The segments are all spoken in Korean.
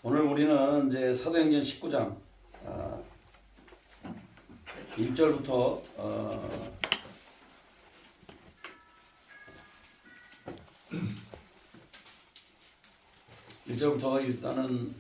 오늘 우리는 이제 사도행전 19장 1절부터 1절부터 일단은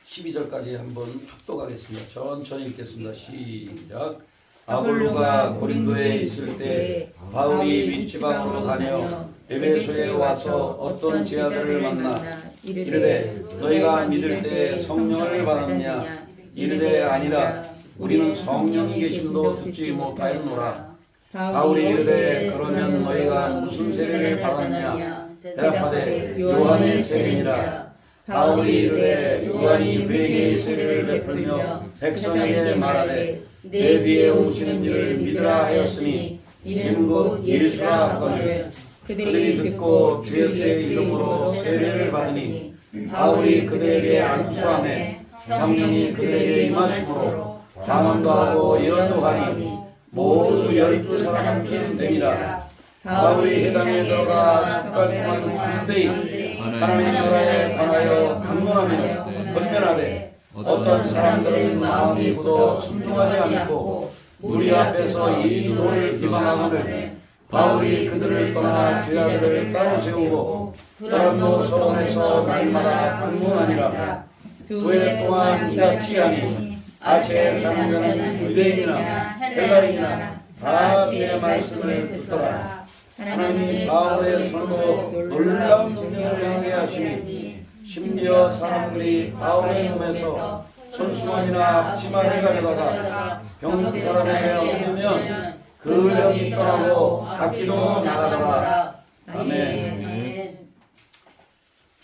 12절까지 한번 합독하겠습니다. 천천히 읽겠습니다. 시작. 아볼로가 고린도에 있을 때 바울이 윗지방으로 가며 에베소에 와서 어떤 제자들을 만나 이르되 너희가 믿을 때 성령을 받았느냐? 이르되 아니라 우리는 성령이 계심도 듣지 못하였노라. 바울이 이르되 그러면 너희가 무슨 세례를 받았느냐? 대답하되 요한의 세례니라. 바울이 이르되 요한이 회개의 세례를 베풀며 백성에게 말하되 내 뒤에 오시는 이를 믿으라 하였으니 이는 곧 예수라 하거늘 그들이 듣고 주 예수의 이름으로 세례를 받으니 바울이 그들에게 안수하매 성령이 그들에게 임하심으로 방언도 하고 예언도 하니 모두 12사람쯤 되니라. 바울이 회당에 들어가 10달 동안 문대히 하나님 나라에 관하여 강론하며 권면하되 어떤 사람들은 마음이 굳어 순종하지 않고 무리 앞에서 이 도를 비방하거늘 바울이 그들을 떠나 제자들을 따로 세우고 두란노 소돔에서 날마다 강론하니라. 두 해 동안 이같이 하니 아시아에 사는 자는 유대인이나 헬라인이나 다 제 말씀을 듣더라. 하나님이 바울의 손으로 놀라운 능력을 행하게 하시니 심지어 사람들이 바울의 몸에서 손수건이나 치마를 가져다가 병든 사람에게 얹으면 그 병이 떠나고 악기도 나가더라. 아멘.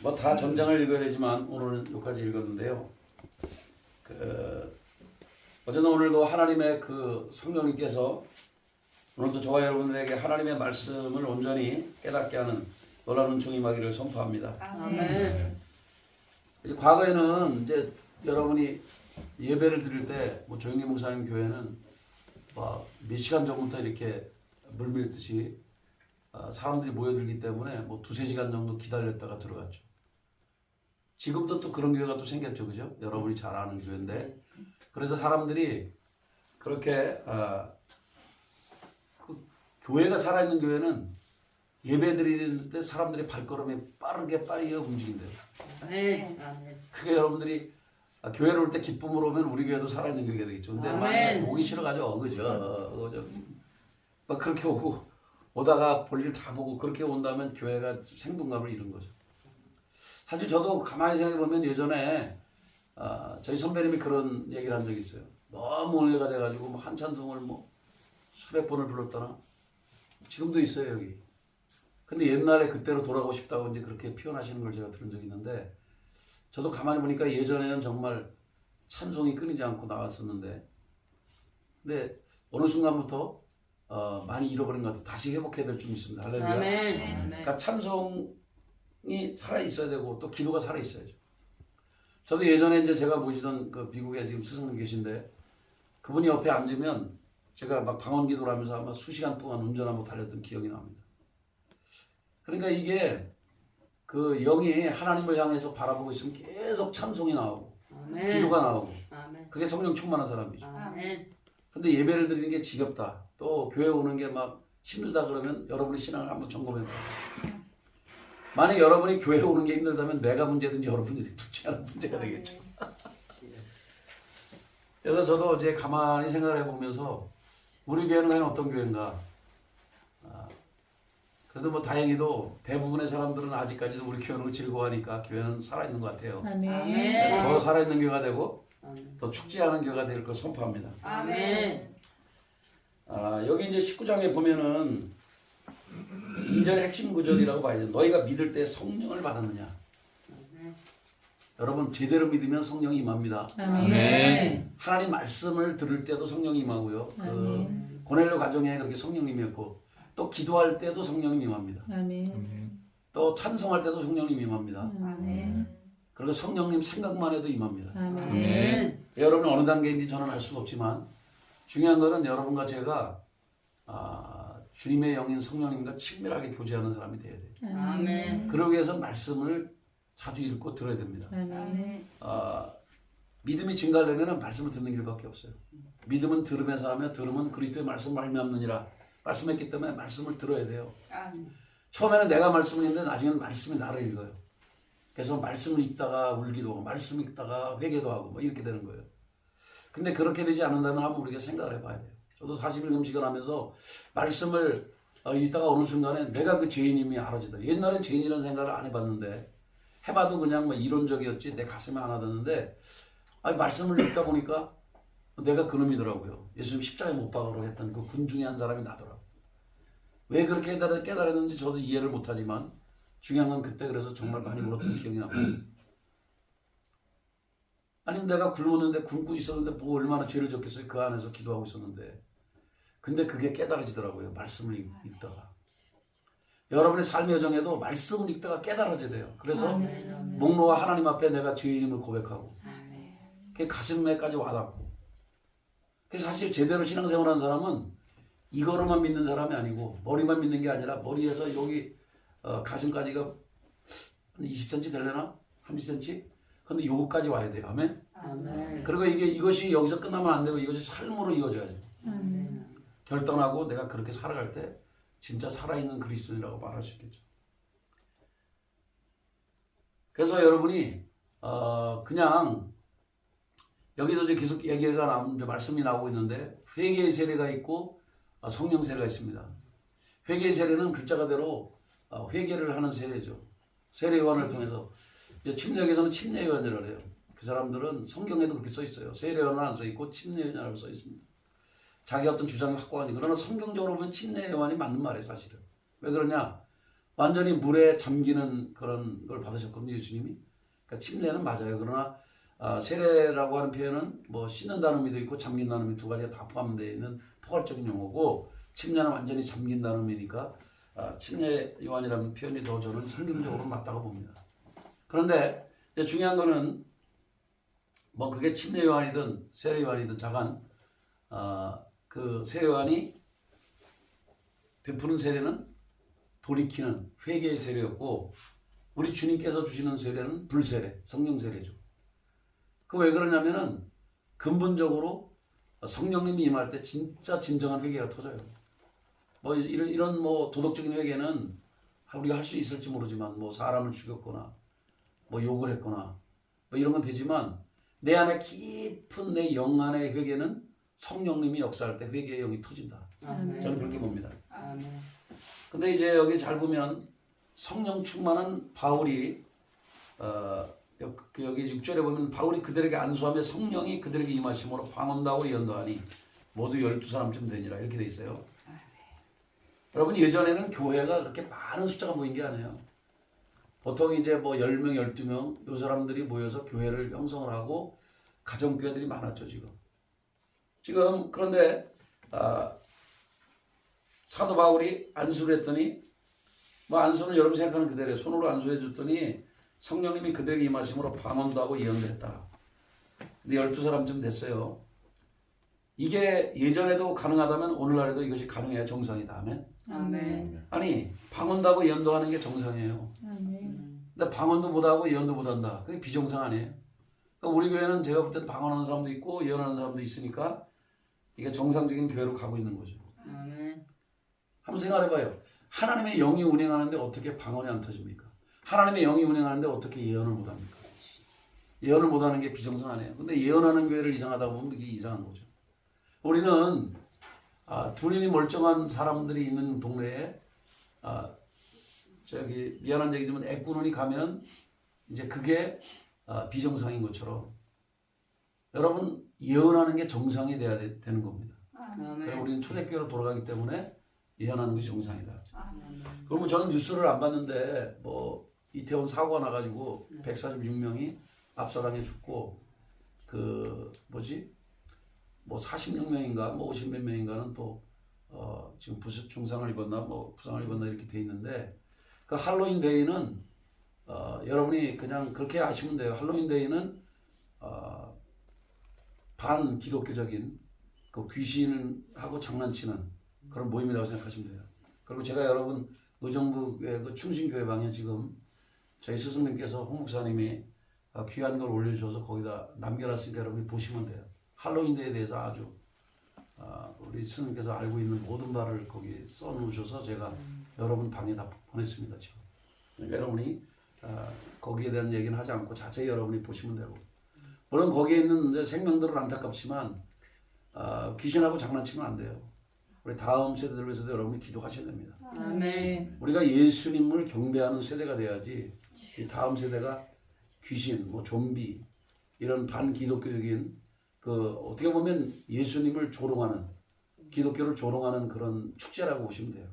뭐 다 전장을 읽어야 되지만 오늘은 여기까지 읽었는데요. 어제는 오늘도 하나님의 그 성령님께서 오늘도 저와 여러분들에게 하나님의 말씀을 온전히 깨닫게 하는 놀라운 은총이 임하기를 선포합니다. 아멘. 과거에는 이제 여러분이 예배를 드릴 때 뭐 조영기 목사님 교회는 몇 시간 전부터 이렇게 물밀듯이 사람들이 모여들기 때문에 뭐 2-3시간 정도 기다렸다가 들어갔죠. 지금도 또 그런 교회가 또 생겼죠, 그죠? 여러분이 잘 아는 교회인데 그래서 사람들이 그렇게 그 교회가 살아있는 교회는 예배 드릴 때 사람들이 발걸음이 빠르게 움직인대요. 아멘. 그게 여러분들이 교회를 올 때 기쁨으로 오면 우리 교회도 살아있는 교회가 되겠죠. 근데 막 오기 싫어가지고 그죠? 막 그렇게 오다가 볼일 다 보고 그렇게 온다면 교회가 생동감을 잃은 거죠. 사실 저도 가만히 생각해 보면 예전에 저희 선배님이 그런 얘기를 한 적이 있어요. 너무 은혜가 돼가지고 뭐 한 찬송을 뭐 수백 번을 불렀다나 지금도 있어요 여기. 근데 옛날에 그때로 돌아가고 싶다고 이제 그렇게 표현하시는 걸 제가 들은 적이 있는데 저도 가만히 보니까 예전에는 정말 찬송이 끊이지 않고 나왔었는데 근데 어느 순간부터 많이 잃어버린 것 같아요. 다시 회복해야 될 좀 있습니다. 할렐루야. 아멘. 그러니까 찬송이 살아있어야 되고 또 기도가 살아있어야죠. 저도 예전에 이제 제가 모시던 그 미국에 지금 스승님 계신데 그분이 옆에 앉으면 제가 막 방언 기도를 하면서 아마 수시간 동안 운전하고 달렸던 기억이 납니다. 그러니까 이게 그 영이 하나님을 향해서 바라보고 있으면 계속 찬송이 나오고 아멘. 기도가 나오고 아멘. 그게 성령 충만한 사람이죠. 아멘. 근데 예배를 드리는 게 지겹다. 또 교회 오는 게 막 힘들다 그러면 여러분의 신앙을 한번 점검해 봐요. 만약 여러분이 교회 오는 게 힘들다면 내가 문제든지 여러분이 둘째 하나 문제가 되겠죠. 그래서 저도 이제 가만히 생각을 해보면서 우리 교회는 과연 어떤 교회인가. 그래도 뭐 다행히도 대부분의 사람들은 아직까지도 우리 교회를 즐거워하니까 교회는 살아있는 것 같아요. 아멘. 더 살아있는 교회가 되고 아멘. 더 축제하는 교회가 될 걸 선포합니다. 아멘. 여기 이제 19장에 보면은 2절 핵심 구절이라고 봐야죠. 너희가 믿을 때 성령을 받았느냐. 여러분 제대로 믿으면 성령이 임합니다. 아멘. 하나님 말씀을 들을 때도 성령이 임하고요. 그 고넬료 가정에 그렇게 성령님이었고 또 기도할 때도 성령이 임합니다. 아멘. 또 찬송할 때도 성령님 임합니다. 아멘. 그리고 성령님 생각만 해도 임합니다. 아멘. 여러분 어느 단계인지 저는 알 수가 없지만 중요한 것은 여러분과 제가 주님의 영인 성령님과 친밀하게 교제하는 사람이 돼야 돼요. 아멘. 그러기 위해서 말씀을 자주 읽고 들어야 됩니다. 아멘. 믿음이 증가하려면 말씀을 듣는 길밖에 없어요. 믿음은 들음에서 하며 들음은 그리스도의 말씀 말미암느니라 말씀했기 때문에 말씀을 들어야 돼요. 처음에는 내가 말씀을 읽는데 나중에는 말씀이 나를 읽어요. 그래서 말씀을 읽다가 울기도 하고 말씀 읽다가 회개도 하고 뭐 이렇게 되는 거예요. 근데 그렇게 되지 않는다면 한번 우리가 생각을 해봐야 돼요. 저도 40일 금식을 하면서 말씀을 읽다가 어느 순간에 내가 그 죄인임이 알아지더라고요. 옛날엔 죄인이라는 생각을 안 해봤는데 해봐도 그냥 뭐 이론적이었지 내 가슴에 안 와닿는데 말씀을 읽다 보니까 내가 그놈이더라고요. 예수님 십자가에 못 박으라고 했던 그 군 중에 한 사람이 나더라고요. 왜 그렇게 깨달았는지 저도 이해를 못하지만 중요한 건 그때 그래서 정말 많이 울었던 기억이 나고 아니면 내가 굶었는데 굶고 있었는데 뭐 얼마나 죄를 졌겠어요. 그 안에서 기도하고 있었는데 근데 그게 깨달아지더라고요. 말씀을 읽다가 여러분의 삶의 여정에도 말씀을 읽다가 깨달아져야 돼요. 그래서 목놓아 하나님 앞에 내가 죄인임을 고백하고 그게 가슴에까지 와닿고 그래서 사실 제대로 신앙생활하는 사람은 이거로만 믿는 사람이 아니고 머리만 믿는 게 아니라 머리에서 여기 가슴까지가 한 20cm 되려나? 30cm? 근데 요거까지 와야 돼요. 아멘? 아멘. 그리고 이것이 여기서 끝나면 안 되고 이것이 삶으로 이어져야죠. 결단하고 내가 그렇게 살아갈 때 진짜 살아있는 그리스도인이라고 말할 수 있겠죠. 그래서 여러분이 그냥 여기도 이제 계속 얘기가 말씀이 나오고 있는데 회개의 세례가 있고 성령 세례가 있습니다. 회개의 세례는 글자 그대로 회개를 하는 세례죠. 세례 요한을 통해서 이제 침례에서는 침례 요한이라고 해요. 그 사람들은 성경에도 그렇게 써 있어요. 세례 요한은 안 써 있고 침례 요한이라고 써 있습니다. 자기 어떤 주장이 확고하니 그러나 성경적으로 보면 침례 요한이 맞는 말이에요. 사실은. 왜 그러냐? 완전히 물에 잠기는 그런 걸 받으셨거든요. 예수님이. 그러니까 침례는 맞아요. 그러나 세례라고 하는 표현은 뭐 씻는다는 의미도 있고 잠긴다는 의미 두 가지가 다 포함되어 있는 포괄적인 용어고 침례는 완전히 잠긴다는 의미니까 침례 요한이라는 표현이 더 저는 성경적으로 맞다고 봅니다. 그런데 이제 중요한 거는 뭐 그게 침례 요한이든 세례 요한이든 자간 그 세례 요한이 베푸는 세례는 돌이키는 회개의 세례였고 우리 주님께서 주시는 세례는 불세례, 성령 세례죠. 그 왜 그러냐면은 근본적으로 성령님이 임할 때 진짜 진정한 회개가 터져요. 뭐 이런 뭐 도덕적인 회개는 우리가 할 수 있을지 모르지만 뭐 사람을 죽였거나 뭐 욕을 했거나 뭐 이런 건 되지만 내 안에 깊은 내 영 안의 회개는 성령님이 역사할 때 회개의 영이 터진다. 아멘. 저는 그렇게 봅니다. 아멘. 근데 이제 여기 잘 보면 성령 충만한 바울이 여기 6절에 보면 바울이 그들에게 안수하며 성령이 그들에게 임하심으로 방언다고 예언도하니 모두 12사람쯤 되니라 이렇게 돼 있어요. 여러분 예전에는 교회가 그렇게 많은 숫자가 모인 게 아니에요. 보통 이제 뭐 10명, 12명 요 사람들이 모여서 교회를 형성을 하고 가정교회들이 많았죠 지금 그런데 사도 바울이 안수를 했더니 뭐 안수는 여러분 생각하는 그대로예요. 손으로 안수해 줬더니 성령님이 그들에게 임하심으로 방언도 하고 예언도 했다. 근데 12사람쯤 됐어요. 이게 예전에도 가능하다면 오늘날에도 이것이 가능해야 정상이다. 아멘. 아멘. 아니 방언도 하고 예언도 하는 게 정상이에요. 근데 방언도 못하고 예언도 못한다. 그게 비정상 아니에요. 그러니까 우리 교회는 제가 볼 땐 방언하는 사람도 있고 예언하는 사람도 있으니까 이게 정상적인 교회로 가고 있는 거죠. 아멘. 한번 생각해봐요. 하나님의 영이 운행하는데 어떻게 방언이 안 터집니까? 하나님의 영이 운행하는데 어떻게 예언을 못합니까? 예언을 못하는 게 비정상 아니에요. 근데 예언하는 교회를 이상하다고 보면 이게 이상한 거죠. 우리는 둘이 멀쩡한 사람들이 있는 동네에 저기 미안한 얘기지만 애꾸눈이 가면 이제 그게 비정상인 것처럼 여러분 예언하는 게 정상이 돼야 되는 겁니다. 그럼 우리는 초대교회로 돌아가기 때문에 예언하는 것이 정상이다. 그러면 저는 뉴스를 안 봤는데 뭐 이태원 사고가 나가지고 146명이 압사당해 죽고 그 뭐지 뭐 46명인가 뭐 50몇 명인가는 또 지금 중상을 입었나 뭐 부상을 입었나 이렇게 돼 있는데 그 할로윈 데이는 여러분이 그냥 그렇게 아시면 돼요. 할로윈 데이는 반 기독교적인 그 귀신하고 장난치는 그런 모임이라고 생각하시면 돼요. 그리고 제가 여러분 의정부 그 충신교회 방에 지금 저희 스승님께서 홍 목사님이 귀한 걸 올려주셔서 거기다 남겨놨으니까 여러분이 보시면 돼요. 할로윈데이에 대해서 아주 우리 스승님께서 알고 있는 모든 바를 거기 써놓으셔서 제가 여러분 방에 다 보냈습니다. 지금. 그러니까 여러분이 거기에 대한 얘기는 하지 않고 자세히 여러분이 보시면 되고, 물론 거기에 있는 이제 생명들은 안타깝지만 귀신하고 장난치면 안 돼요. 우리 다음 세대들 위해서도 여러분이 기도하셔야 됩니다. 아멘. 우리가 예수님을 경배하는 세대가 돼야지 이 다음 세대가 귀신, 뭐 좀비 이런 반기독교적인 그 어떻게 보면 예수님을 조롱하는, 기독교를 조롱하는 그런 축제라고 보시면 돼요.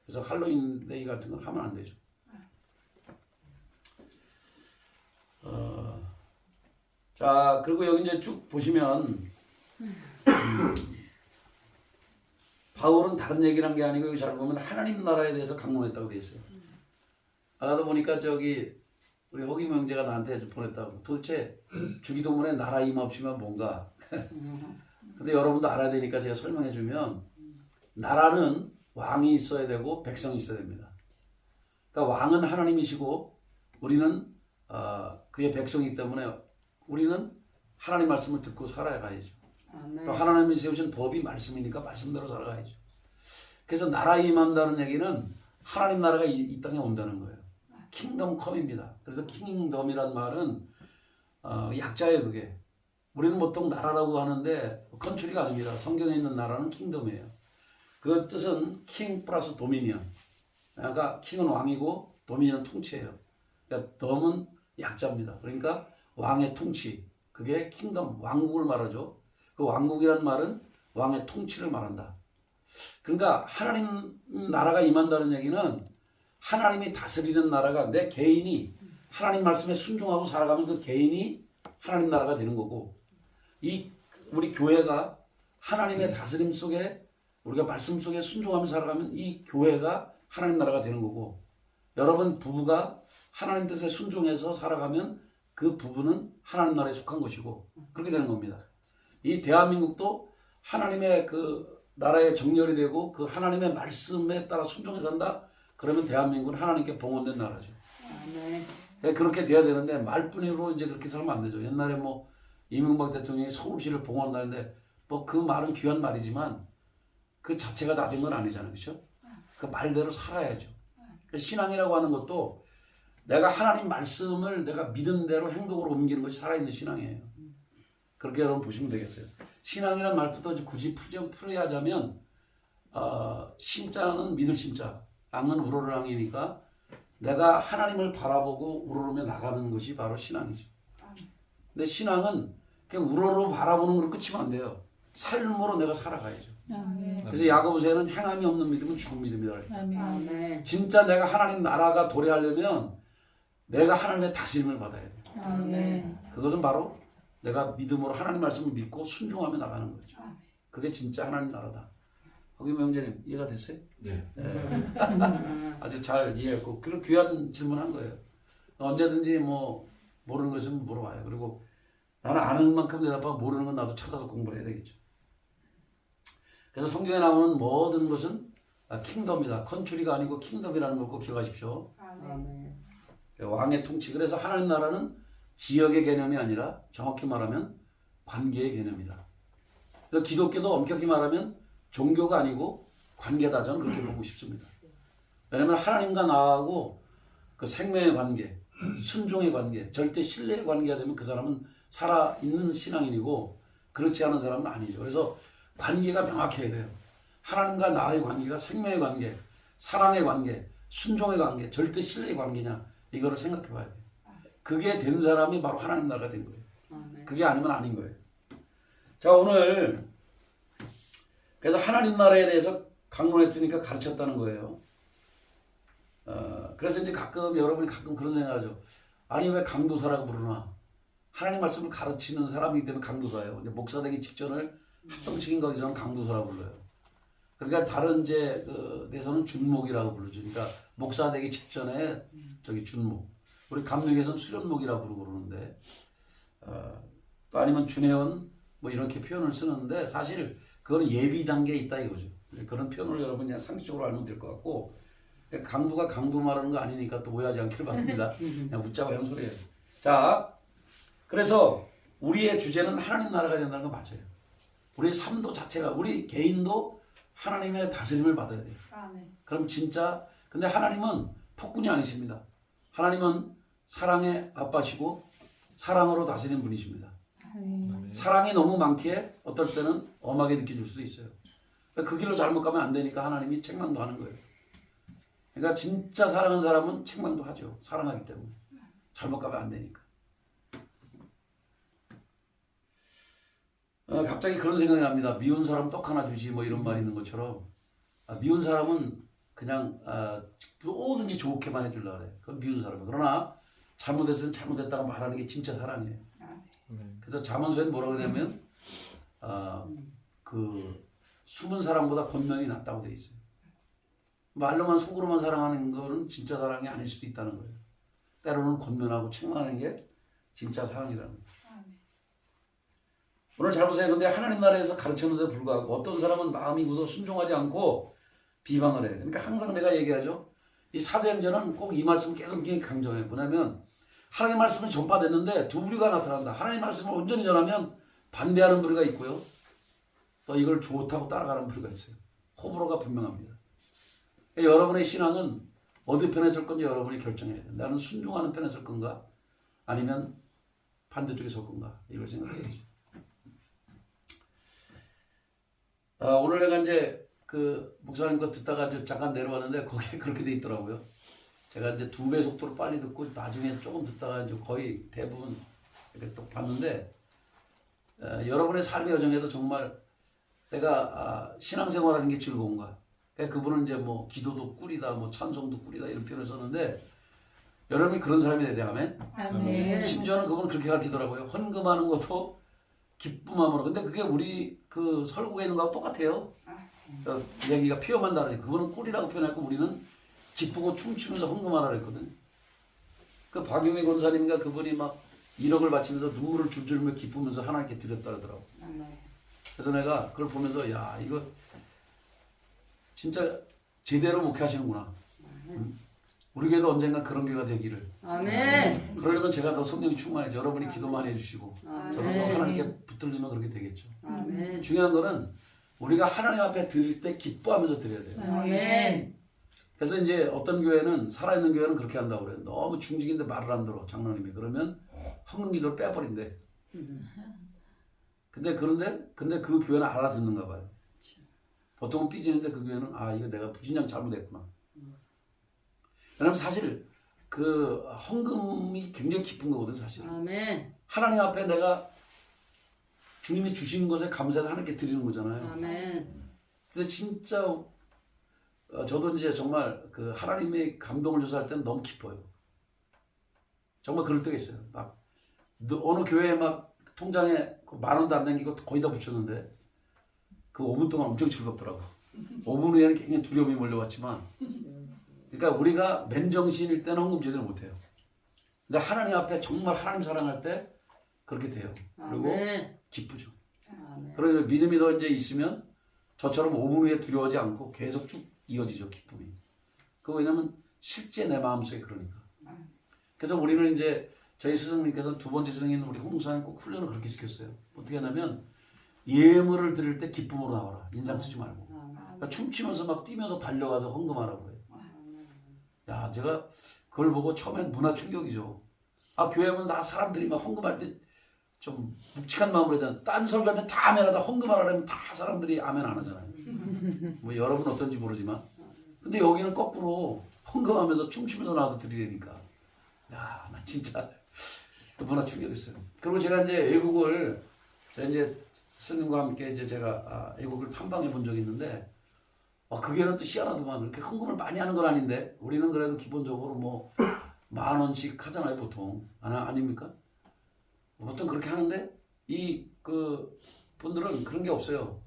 그래서 할로윈데이 같은 건 하면 안 되죠. 자, 그리고 여기 이제 쭉 보시면 바울은 다른 얘기를 한 게 아니고 여기 잘 보면 하나님 나라에 대해서 강론했다고 돼 있어요. 아까도 보니까 저기 우리 허김 형제가 나한테 보냈다고. 도대체 주기도문에 나라 임합시면 뭔가. 근데 여러분도 알아야 되니까 제가 설명해 주면, 나라는 왕이 있어야 되고 백성이 있어야 됩니다. 그러니까 왕은 하나님이시고 우리는 그의 백성이기 때문에 우리는 하나님 말씀을 듣고 살아가야죠. 아멘. 또 하나님이 세우신 법이 말씀이니까 말씀대로 살아가야죠. 그래서 나라에 임한다는 얘기는 하나님 나라가 이 땅에 온다는 거예요. 킹덤 컴입니다. 그래서 킹덤이란 말은 약자예요. 그게 우리는 보통 나라라고 하는데 컨트리가 아닙니다. 성경에 있는 나라는 킹덤이에요. 그 뜻은 킹 플러스 도미니언. 그러니까 킹은 왕이고 도미니언은 통치예요. 그러니까 덤은 약자입니다. 그러니까 왕의 통치, 그게 킹덤, 왕국을 말하죠. 그 왕국이란 말은 왕의 통치를 말한다. 그러니까 하나님 나라가 임한다는 얘기는 하나님이 다스리는 나라가, 내 개인이 하나님 말씀에 순종하고 살아가면 그 개인이 하나님 나라가 되는 거고, 이 우리 교회가 하나님의 다스림 속에, 우리가 말씀 속에 순종하며 살아가면 이 교회가 하나님 나라가 되는 거고, 여러분 부부가 하나님 뜻에 순종해서 살아가면 그 부부는 하나님 나라에 속한 것이고, 그렇게 되는 겁니다. 이 대한민국도 하나님의 그 나라에 정렬이 되고 그 하나님의 말씀에 따라 순종해 산다. 그러면 대한민국은 하나님께 봉헌된 나라죠. 아멘. 네, 그렇게 돼야 되는데 말뿐으로 이제 그렇게 살면 안 되죠. 옛날에 뭐 이명박 대통령이 서울시를 봉헌하는데 뭐 그 말은 귀한 말이지만 그 자체가 다 된 건 아니잖아요. 그렇죠? 그 말대로 살아야죠. 신앙이라고 하는 것도 내가 하나님 말씀을 내가 믿은 대로 행동으로 옮기는 것이 살아있는 신앙이에요. 그렇게 여러분 보시면 되겠어요. 신앙이라는 말도 굳이 풀이하자면 심자는 믿을 심자, 앙은 우러를 앙이니까 내가 하나님을 바라보고 우러르며 나가는 것이 바로 신앙이죠. 근데 신앙은 그냥 우러러 바라보는 걸로 끝이면 안 돼요. 삶으로 내가 살아가야죠. 아멘. 그래서 야고보서에는 행함이 없는 믿음은 죽은 믿음이다. 아멘. 진짜 내가 하나님 나라가 도래하려면 내가 하나님의 다스림을 받아야 돼요. 아멘. 그것은 바로 내가 믿음으로 하나님 말씀을 믿고 순종하며 나가는 거죠. 그게 진짜 하나님 나라다. 거기 명재님 이해가 됐어요? 네. 아주 잘 이해했고, 그리고 귀한 질문한 거예요. 언제든지 뭐 모르는 것은 물어봐요. 그리고 나는 아는 만큼 대답하고 모르는 건 나도 찾아서 공부를 해야 되겠죠. 그래서 성경에 나오는 모든 것은 킹덤이다. 컨트리가 아니고 킹덤이라는 걸 꼭 기억하십시오. 아멘. 왕의 통치. 그래서 하나님 나라는 지역의 개념이 아니라 정확히 말하면 관계의 개념이다. 그래서 기독교도 엄격히 말하면 종교가 아니고 관계다. 저는 그렇게 보고 싶습니다. 왜냐하면 하나님과 나하고 그 생명의 관계, 순종의 관계, 절대 신뢰의 관계가 되면 그 사람은 살아있는 신앙인이고 그렇지 않은 사람은 아니죠. 그래서 관계가 명확해야 돼요. 하나님과 나의 관계가 생명의 관계, 사랑의 관계, 순종의 관계, 절대 신뢰의 관계냐, 이거를 생각해 봐야 돼요. 그게 된 사람이 바로 하나님 나라가 된 거예요. 아멘. 그게 아니면 아닌 거예요. 자, 오늘 그래서 하나님 나라에 대해서 강론했으니까 가르쳤다는 거예요. 그래서 이제 가끔 여러분이 가끔 그런 생각하죠. 아니 왜 강도사라고 부르나? 하나님 말씀을 가르치는 사람이기 때문에 강도사예요. 이제 목사 되기 직전을 합동적인 거기서는 강도사라고 불러요. 그러니까 다른 이제 그 데서는 준목이라고 부르죠. 그러니까 목사 되기 직전에 저기 준목. 우리 감독에서는 수련목이라고 부르고 그러는데 또 아니면 준회원 뭐 이렇게 표현을 쓰는데 사실 그거는 예비 단계에 있다 이거죠. 그런 표현을 여러분 그냥 상식적으로 알면 될 것 같고, 강도가 강도 말하는 거 아니니까 또 오해하지 않길 바랍니다. 그냥 웃자고 하는 소리예요. 자, 그래서 우리의 주제는 하나님 나라가 된다는 거 맞아요. 우리의 삶도 자체가 우리 개인도 하나님의 다스림을 받아야 돼요. 아멘. 그럼 진짜 근데 하나님은 폭군이 아니십니다. 하나님은 사랑의 아빠시고 사랑으로 다스리는 분이십니다. 아멘. 사랑이 너무 많기에 어떨 때는 엄하게 느껴질 수도 있어요. 그 길로 잘못 가면 안 되니까 하나님이 책망도 하는 거예요. 그러니까 진짜 사랑하는 사람은 책망도 하죠. 사랑하기 때문에. 잘못 가면 안 되니까. 갑자기 그런 생각이 납니다. 미운 사람 떡 하나 주지 뭐 이런 말이 있는 것처럼 미운 사람은 그냥 뭐든지 좋게만 해주려고 그래. 그건 미운 사람이에요. 그러나 잘못했으면 잘못했다고 말하는 게 진짜 사랑이에요. 아멘. 그래서 잠언서에는 뭐라고 하냐면 그 숨은 사랑보다 권면이 낫다고 돼 있어요. 말로만 속으로만 사랑하는 거는 진짜 사랑이 아닐 수도 있다는 거예요. 때로는 권면하고 책망하는 게 진짜 사랑이라는 거예요. 오늘 잘 보세요. 근데 하나님 나라에서 가르쳤는데 불구하고 어떤 사람은 마음이 굳어 순종하지 않고 비방을 해요. 그러니까 항상 내가 얘기하죠. 이 사도행전은 꼭 이 말씀 계속 강조해요. 뭐냐면 하나님 말씀은 전파됐는데 두 부류가 나타난다. 하나님 말씀을 온전히 전하면 반대하는 부류가 있고요. 또 이걸 좋다고 따라가는 부류가 있어요. 호불호가 분명합니다. 여러분의 신앙은 어디 편에 설 건지 여러분이 결정해야 돼요. 나는 순종하는 편에 설 건가? 아니면 반대쪽에 설 건가? 이걸 생각해야죠. 오늘 내가 이제 그 목사님 거 듣다가 잠깐 내려왔는데 거기에 그렇게 돼 있더라고요. 제가 이제 2배 속도로 빨리 듣고 나중에 조금 듣다가 이제 거의 대부분 이렇게 또 봤는데 여러분의 삶의 여정에도 정말 내가 신앙생활하는 게 즐거운가? 그러니까 그분은 이제 뭐 기도도 꿀이다, 뭐 찬송도 꿀이다 이런 표현을 썼는데 여러분이 그런 사람이 돼야 돼. 아멘. 아멘. 심지어는 그분은 그렇게 가르치더라고요. 헌금하는 것도 기쁜 마음으로. 근데 그게 우리 그 설국에 있는 거하고 똑같아요. 얘기가 표현만 다르지. 그분은 꿀이라고 표현했고 우리는 기쁘고 춤추면서 헌금하라 그랬거든. 그 박유미 권사님과 그분이 막 1억을 바치면서 눈물을 줄줄 흘며 기쁘면서 하나님께 드렸다 그러더라고. 그래서 내가 그걸 보면서 야 이거 진짜 제대로 목회하시는구나. 우리 교회도 언젠가 그런 교회가 되기를. 아멘. 그러려면 제가 더 성령이 충만해져. 여러분이 기도 많이 해주시고 저도 하나님께 붙들리면 그렇게 되겠죠. 아멘. 중요한 거는 우리가 하나님 앞에 드릴 때 기뻐하면서 드려야 돼요. 아멘. 그래서 이제 어떤 교회는 살아있는 교회는 그렇게 한다고 그래요. 너무 중직인데 말을 안 들어 장로님이. 그러면 헌금 기도를 빼버린대. 근데 그 교회는 알아듣는가 봐요. 보통은 삐지는데 그 교회는 이거 내가 부진장 잘못했구나. 왜냐면 사실 그 헌금이 굉장히 깊은 거거든 사실. 아멘. 하나님 앞에 내가 주님이 주신 것에 감사해서 하나님께 드리는 거잖아요. 아멘. 근데 진짜 저도 이제 정말 그 하나님의 감동을 조사할 때는 너무 기뻐요. 정말 그럴 때가 있어요. 막 어느 교회에 막 통장에 10,000원도 안 남기고 거의 다 붙였는데 그 5분 동안 엄청 즐겁더라고. 5분 후에는 굉장히 두려움이 몰려왔지만 그러니까 우리가 맨정신일 때는 헌금 제대로 못해요. 근데 하나님 앞에 정말 하나님 사랑할 때 그렇게 돼요. 그리고 기쁘죠. 아멘. 그리고 믿음이 더 이제 있으면 저처럼 5분 후에 두려워하지 않고 계속 쭉 이어지죠, 기쁨이. 그 왜냐면 실제 내 마음속에 그러니까. 그래서 우리는 이제 저희 스승님께서 두 번째 스승인 우리 홍목사님 꼭 훈련을 그렇게 시켰어요. 어떻게 하냐면 예물을 드릴 때 기쁨으로 나와라. 인상 쓰지 말고. 그러니까 춤추면서 막 뛰면서 달려가서 헌금하라고 그래요. 야, 제가 그걸 보고 처음엔 문화 충격이죠. 교회 오면 다 사람들이 막 헌금할 때 좀 묵직한 마음으로 하잖아요. 딴 설교할 때 다 아멘하다 헌금하라면 다 사람들이 아멘 안 하잖아요. 뭐 여러분 어떤지 모르지만. 근데 여기는 거꾸로 헌금하면서 춤추면서 나와서 드리려니까. 야, 나 진짜 문화 충격이었어요. 그리고 제가 이제 애국을 이제 스님과 함께 이제 제가 애국을 탐방해 본 적이 있는데 그게는 또 희한하더만. 이렇게 헌금을 많이 하는 건 아닌데 우리는 그래도 기본적으로 뭐 10,000원씩 하잖아요 보통. 아닙니까? 보통 그렇게 하는데 그 분들은 그런 게 없어요.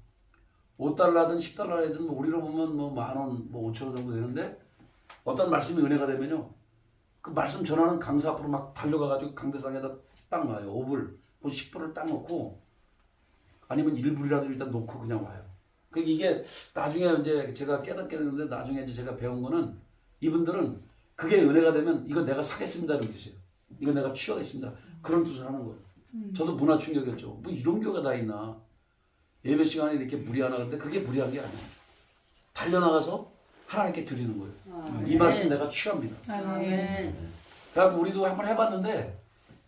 5달러든 10달러든 우리로 보면 뭐 10,000원, 뭐 5,000원 정도 되는데 어떤 말씀이 은혜가 되면요. 그 말씀 전하는 강사 앞으로 막 달려가가지고 강대상에다 딱 놔요. 5불, 뭐 10불을 딱 놓고 아니면 1불이라도 일단 놓고 그냥 와요. 이게 나중에 이제 제가 깨닫게 되는데 나중에 이제 제가 배운 거는 이분들은 그게 은혜가 되면 이거 내가 사겠습니다 이런 뜻이에요. 이거 내가 취하겠습니다. 그런 뜻을 하는 거예요. 저도 문화 충격이었죠. 뭐 이런 교회가 다 있나. 예배 시간에 이렇게 무리하나 그런데 그게 무리한 게 아니에요. 달려나가서 하나님께 드리는 거예요. 이 말씀 내가 취합니다. 아멘. 그래서 우리도 한번 해봤는데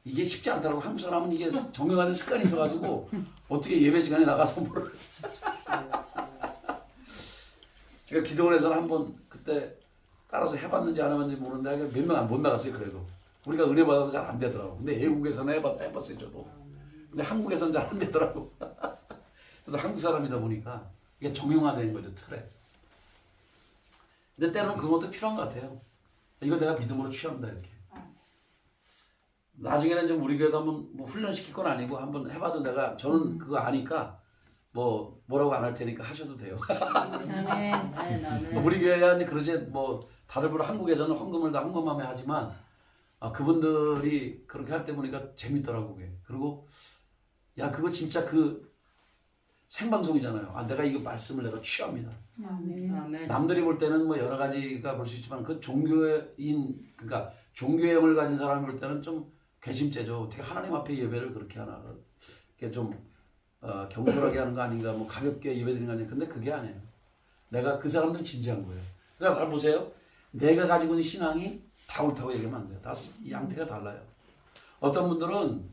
이게 쉽지 않더라고. 한국 사람은 이게 정형화된 습관이 있어가지고 어떻게 예배 시간에 나가서 뭘 제가 기도원에서는 한번 그때 따라서 해봤는지 안 해봤는지 모르는데 몇 명 못 나갔어요. 그래도 우리가 은혜 받아도 잘 안 되더라고. 근데 외국에서는 해봤어요. 저도. 근데 한국에서는 잘 안 되더라고. 저도 한국 사람이다 보니까 이게 정형화된 거죠. 틀에. 근데 때로는 그런 것도 필요한 것 같아요. 이거 내가 믿음으로 취한다 이렇게. 나중에는 좀 우리 교회도 한번 뭐 훈련시킬 건 아니고 한번 해봐도 내가 저는 그거 아니까 뭐라고 안 할 테니까 하셔도 돼요. 아멘. 아멘. 우리 교회야 이제 그러지 뭐 다들 보러 한국에서는 헌금을 다 헌금하며 하지만 그분들이 그렇게 할 때 보니까 재밌더라고 그게. 그리고 야 그거 진짜 그 생방송이잖아요. 내가 이거 말씀을 내가 취합니다. 아멘. 남들이 볼 때는 뭐 여러 가지가 볼 수 있지만 그 종교인 그러니까 종교의 영을 가진 사람이 볼 때는 좀 괘씸죄죠. 어떻게 하나님 앞에 예배를 그렇게 하나. 그게 좀 경솔하게 하는 거 아닌가, 뭐 가볍게 예배드리는 거 아닌가. 근데 그게 아니에요. 내가 그 사람들 진지한 거예요. 그러니까 잘 보세요. 내가 가지고 있는 신앙이 다 옳다고 얘기하면 안 돼요. 다 양태가 달라요. 어떤 분들은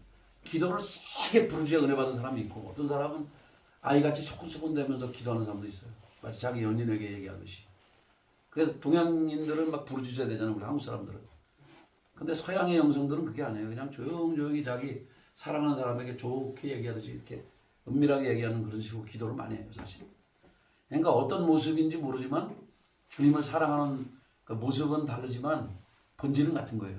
기도를 세게 부르짖어 은혜 받은 사람이 있고 어떤 사람은 아이같이 소곤소곤 대면서 기도하는 사람도 있어요. 마치 자기 연인에게 얘기하듯이. 그래서 동양인들은 막 부르짖어야 되잖아요. 우리 한국 사람들은. 근데 서양의 영성들은 그게 아니에요. 그냥 조용조용히 자기 사랑하는 사람에게 좋게 얘기하듯이 이렇게 은밀하게 얘기하는 그런 식으로 기도를 많이 해요, 사실. 그러니까 어떤 모습인지 모르지만 주님을 사랑하는 그 모습은 다르지만 본질은 같은 거예요.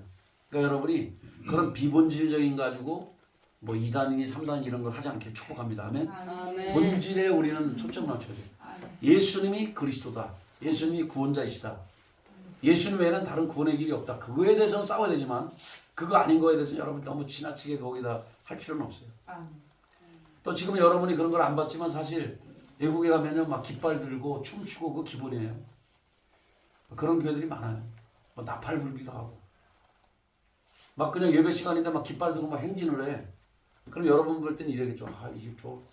그러니까 여러분이 그런 비본질적인 가지고 뭐 2단이니 3단이 이런 걸 하지 않게 축복합니다. 아멘. 아멘. 본질에 우리는 초점 맞춰야 돼요. 예수님이 그리스도다. 예수님이 구원자이시다. 예수님 외에는 다른 구원의 길이 없다. 그거에 대해서는 싸워야 되지만 그거 아닌 거에 대해서는 여러분 너무 지나치게 거기다 할 필요는 없어요. 또 지금 여러분이 그런 걸 안 봤지만 사실 외국에 가면요 막 깃발 들고 춤추고 그 기본이에요. 그런 교회들이 많아요. 뭐 나팔 불기도 하고 막 그냥 예배 시간인데 막 깃발 들고 막 행진을 해. 그럼 여러분 볼 때는 이러겠죠. 이게 좀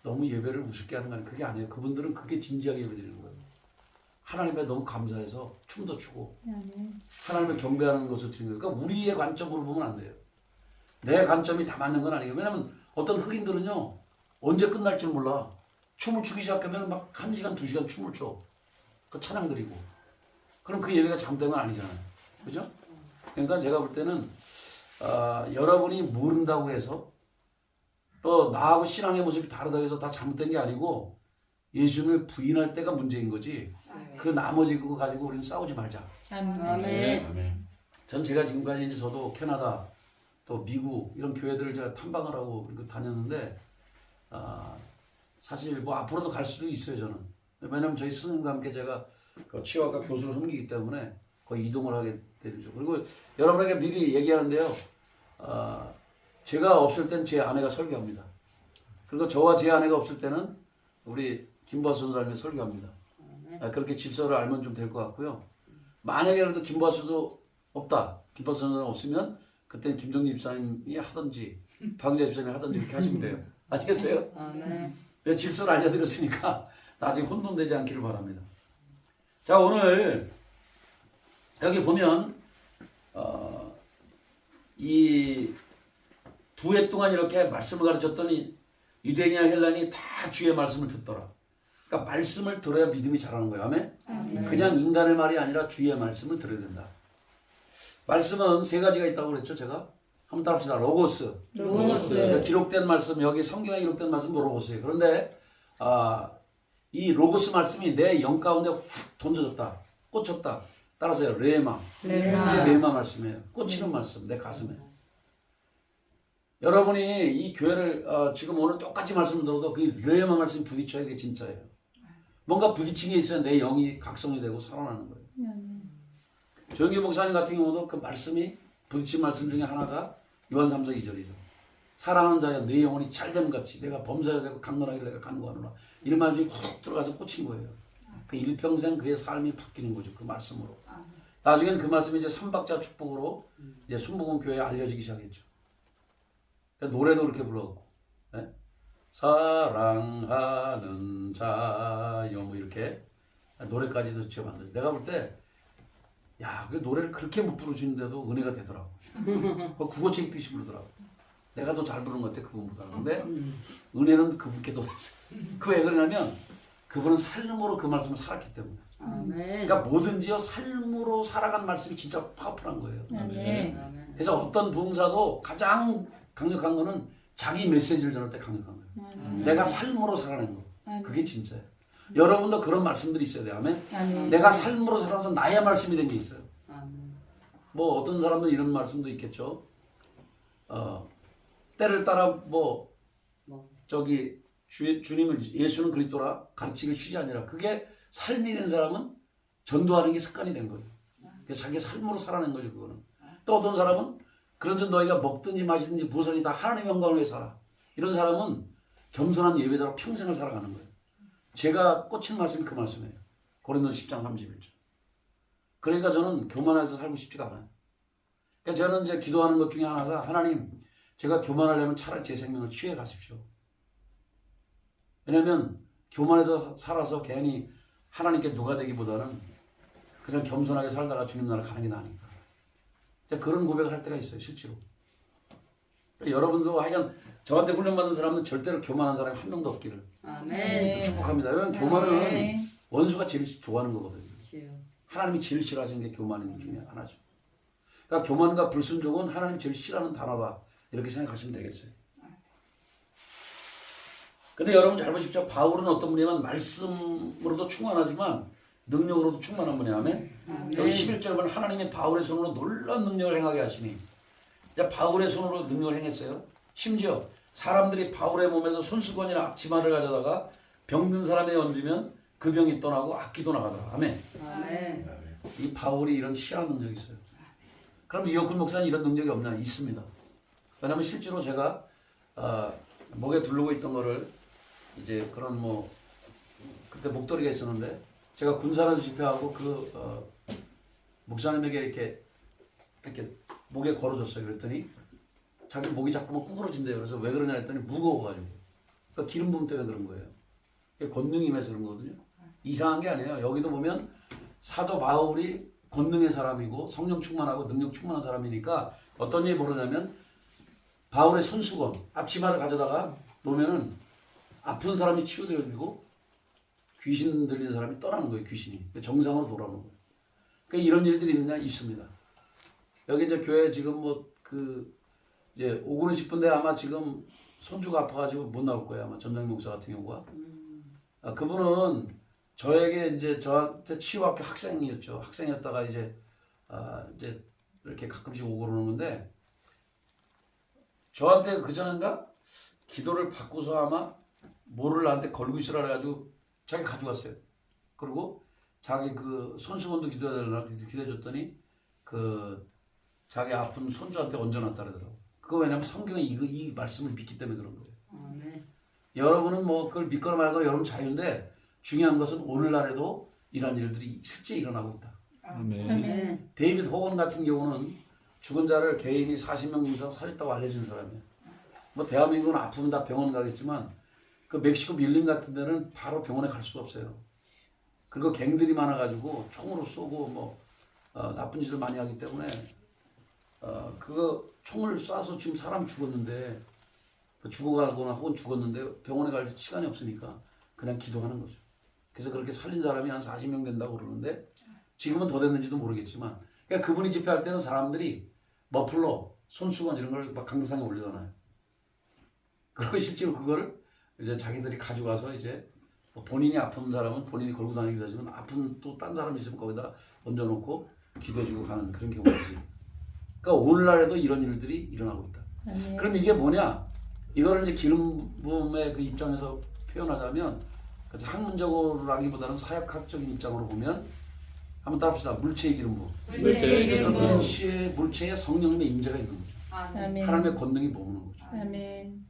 너무 예배를 우습게 하는 거 아니에요. 그게 아니에요. 그분들은 그게 진지하게 예배 드리는 거예요. 하나님에 너무 감사해서 춤도 추고 하나님을 경배하는 것을 드리는 거예요. 그러니까 우리의 관점으로 보면 안 돼요. 내 관점이 다 맞는 건 아니에요. 왜냐면 어떤 흑인들은요 언제 끝날 줄 몰라. 춤을 추기 시작하면 막 1시간 2시간 춤을 춰. 그 찬양 드리고. 그럼 그 예배가 잘못된 건 아니잖아요. 그죠? 그러니까 제가 볼 때는 여러분이 모른다고 해서 또 나하고 신앙의 모습이 다르다고 해서 다 잘못된 게 아니고 예수님을 부인할 때가 문제인 거지. 그 나머지 그거 가지고 우리는 싸우지 말자. 아멘. 전 제가 지금까지 이제 저도 캐나다 또 미국 이런 교회들을 제가 탐방을 하고 다녔는데 사실 뭐 앞으로도 갈 수도 있어요 저는. 왜냐면 저희 스님과 함께 제가 그 치유학과 교수를 섬기기 때문에 거의 이동을 하게 되죠. 그리고 여러분에게 미리 얘기하는데요. 제가 없을 땐 제 아내가 설교합니다. 그리고 저와 제 아내가 없을 때는 우리 김보아수 선생님이 설교합니다. 그렇게 질서를 알면 좀 될 것 같고요. 만약에 그래도 김보아수도 없다. 김보아수 선생님 없으면 그때는 김정리 집사님이 하든지 박은자 집사님이 하든지 이렇게 하시면 돼요. 아시겠어요? 네, 질서를 알려드렸으니까 나중에 혼돈되지 않기를 바랍니다. 자, 오늘 여기 보면 이 두 해 동안 이렇게 말씀을 가르쳤더니 유대인이나 헬라인이 다 주의 말씀을 듣더라. 그러니까 말씀을 들어야 믿음이 자라는 거예요. 아멘? 그냥 인간의 말이 아니라 주의 말씀을 들어야 된다. 말씀은 세 가지가 있다고 그랬죠, 제가? 한번 따라합시다. 로고스. 기록된 말씀, 여기 성경에 기록된 말씀은 로고스예요. 그런데 이 로고스 말씀이 내 영 가운데 확 던져졌다. 꽂혔다. 따라서요. 레마. 이게 레마 말씀이에요. 꽂히는 말씀, 내 가슴에. 여러분이 이 교회를 지금 오늘 똑같이 말씀을 들어도 그 레마 말씀이 부딪혀야 이게 진짜예요. 뭔가 부딪힌 게 있어야 내 영이 각성이 되고 살아나는 거예요. 조영기 목사님 같은 경우도 그 말씀이 부딪힌 말씀 중에 하나가 요한 3서 2절이죠. 사랑하는 자여 내 영혼이 잘됨 같이 내가 범사가 되고 강건하게 내가 간구하노라. 이런 말씀이 훅 들어가서 꽂힌 거예요. 그 일평생 그의 삶이 바뀌는 거죠. 그 말씀으로. 나중엔 그 말씀이 이제 삼박자 축복으로 이제 순복음 교회에 알려지기 시작했죠. 그러니까 노래도 그렇게 불렀고, 예? 사랑하는 자여 뭐 이렇게 노래까지도 지어 만들었어. 내가 볼 때, 야, 그 노래를 그렇게 못 부르시는데도 은혜가 되더라고. 국어책 읽듯이 부르더라고. 내가 더 잘 부르는 것 같아 그분보다. 근데 은혜는 그분께 더 됐어. 그 왜 그러냐면 그분은 삶으로 그 말씀을 살았기 때문에. 아멘. 그러니까 뭐든지요 삶으로 살아간 말씀이 진짜 파워풀한 거예요. 아멘. 그래서 어떤 부흥사도 가장 강력한 거는 자기 메시지를 전할 때 강력한 거예요. 내가 삶으로 살아낸 거. 그게 진짜예요. 여러분도 그런 말씀들이 있어야 돼요. 아멘. 내가 삶으로 살아서 나의 말씀이 된 게 있어요. 아멘. 뭐 어떤 사람은 이런 말씀도 있겠죠. 때를 따라 뭐 저기 주님을 예수는 그리스도라 가르치기 쉬지 아니라 그게 삶이 된 사람은 전도하는 게 습관이 된 거예요. 그래서 자기 삶으로 살아낸 거죠 그거는. 또 어떤 사람은 그런즉 너희가 먹든지 마시든지 무엇이든지 다 하나님의 영광을 위해 살아. 이런 사람은 겸손한 예배자로 평생을 살아가는 거예요. 제가 꽂힌 말씀이 그 말씀이에요. 고린도서 10장 31절. 그러니까 저는 교만해서 살고 싶지가 않아요. 그러니까 저는 이제 기도하는 것 중에 하나가 하나님 제가 교만하려면 차라리 제 생명을 취해 가십시오. 왜냐하면 교만해서 살아서 괜히 하나님께 누가 되기보다는 그냥 겸손하게 살다가 주님 나라 가는 게 나으니까. 그런 고백을 할 때가 있어요 실제로. 그러니까 여러분도 하여간 저한테 훈련받는 사람은 절대로 교만한 사람이 한 명도 없기를 아멘. 축복합니다. 왜냐하면 교만은 네. 원수가 제일 좋아하는 거거든요. 주여. 하나님이 제일 싫어하시는 게 교만인 중에 하나죠. 그러니까 교만과 불순종은 하나님 제일 싫어하는 단어다. 이렇게 생각하시면 되겠어요. 근데 여러분 잘 보십시오. 바울은 어떤 분이냐면 말씀으로도 충만하지만 능력으로도 충만한 분이에요. 아멘. 여기 11절 보면 하나님이 바울의 손으로 놀라운 능력을 행하게 하시니 이제 바울의 손으로 능력을 행했어요. 심지어 사람들이 바울의 몸에서 손수건이나 앞치마를 가져다가 병든 사람에 얹으면 그 병이 떠나고 악기도 나가더라. 아멘. 아멘. 이 바울이 이런 희한한 능력이 있어요. 그럼 이혁훈 목사는 이런 능력이 없냐? 있습니다. 왜냐하면 실제로 제가 목에 두르고 있던 거를 이제 그런 뭐 그때 목도리가 있었는데 제가 군사라서 집회하고 그 목사님에게 이렇게 목에 걸어줬어요. 그랬더니 자기 목이 자꾸만 구부러진대요. 그래서 왜 그러냐 했더니 무거워가지고. 그러니까 기름 부음 때문에 그런 거예요. 그게 권능임에서 그런 거거든요. 이상한 게 아니에요. 여기도 보면 사도 바울이 권능의 사람이고 성령 충만하고 능력 충만한 사람이니까 어떤 일이 벌어냐면 바울의 손수건, 앞치마를 가져다가 놓으면은 아픈 사람이 치유되어지고 귀신 들리는 사람이 떠나는 거예요. 귀신이 정상으로 돌아오는 거예요. 그러니까 이런 일들이 있느냐 있습니다. 여기 이제 교회 지금 뭐 그 이제 오고는 싶은데 아마 지금 손주가 아파가지고 못 나올 거예요. 아마 전장 목사 같은 경우가. 그분은 저에게 이제 저한테 치유학교 학생이었죠. 학생이었다가 이제 이제 이렇게 가끔씩 오고 그러는 건데 저한테 그 전인가 기도를 받고서 아마 뭐를 나한테 걸고 있으라 그래가지고 자기 가져갔어요. 그리고 자기 그 손수건도 기도해줬더니 그 자기 아픈 손주한테 얹어놨다 그러더라고. 그거 왜냐면 성경에 이 말씀을 믿기 때문에 그런 거예요. 아멘. 여러분은 뭐 그걸 믿거나 말거나 여러분 자유인데 중요한 것은 오늘날에도 이런 일들이 실제 일어나고 있다. 아멘. 아멘. 데이비드 호건 같은 경우는 죽은 자를 개인이 40명 이상 살렸다고 알려진 사람이에요. 뭐 대한민국은 아프면 다 병원 가겠지만 그 멕시코 밀림 같은 데는 바로 병원에 갈 수가 없어요. 그리고 갱들이 많아가지고 총으로 쏘고 뭐 나쁜 짓을 많이 하기 때문에 그거 총을 쏴서 지금 사람 죽었는데 죽어가거나 혹은 죽었는데 병원에 갈 시간이 없으니까 그냥 기도하는 거죠. 그래서 그렇게 살린 사람이 한 40명 된다고 그러는데 지금은 더 됐는지도 모르겠지만 그러니까 그분이 집회할 때는 사람들이 머플러, 손수건 이런 걸 막 강상에 올리잖아요. 그리고 실제로 그거를 이제 자기들이 가져가서 이제 뭐 본인이 아픈 사람은 본인이 걸고 다니기도 하지만 아픈 또 딴 사람이 있으면 거기다 얹어놓고 기도해주고 가는 그런 경우가 있어요. 그러니까 오늘날에도 이런 일들이 일어나고 있다. 그럼 이게 뭐냐? 이거를 이제 기름 부음의 그 입장에서 표현하자면 학문적으로라기보다는 사역학적인 입장으로 보면 한번 따라합시다. 물체의 기름 부음. 물체의 기름 부음. 물체에 성령님의 임재가 있는 거죠. 아멘. 하나님의 권능이 머무는 거죠. 아멘.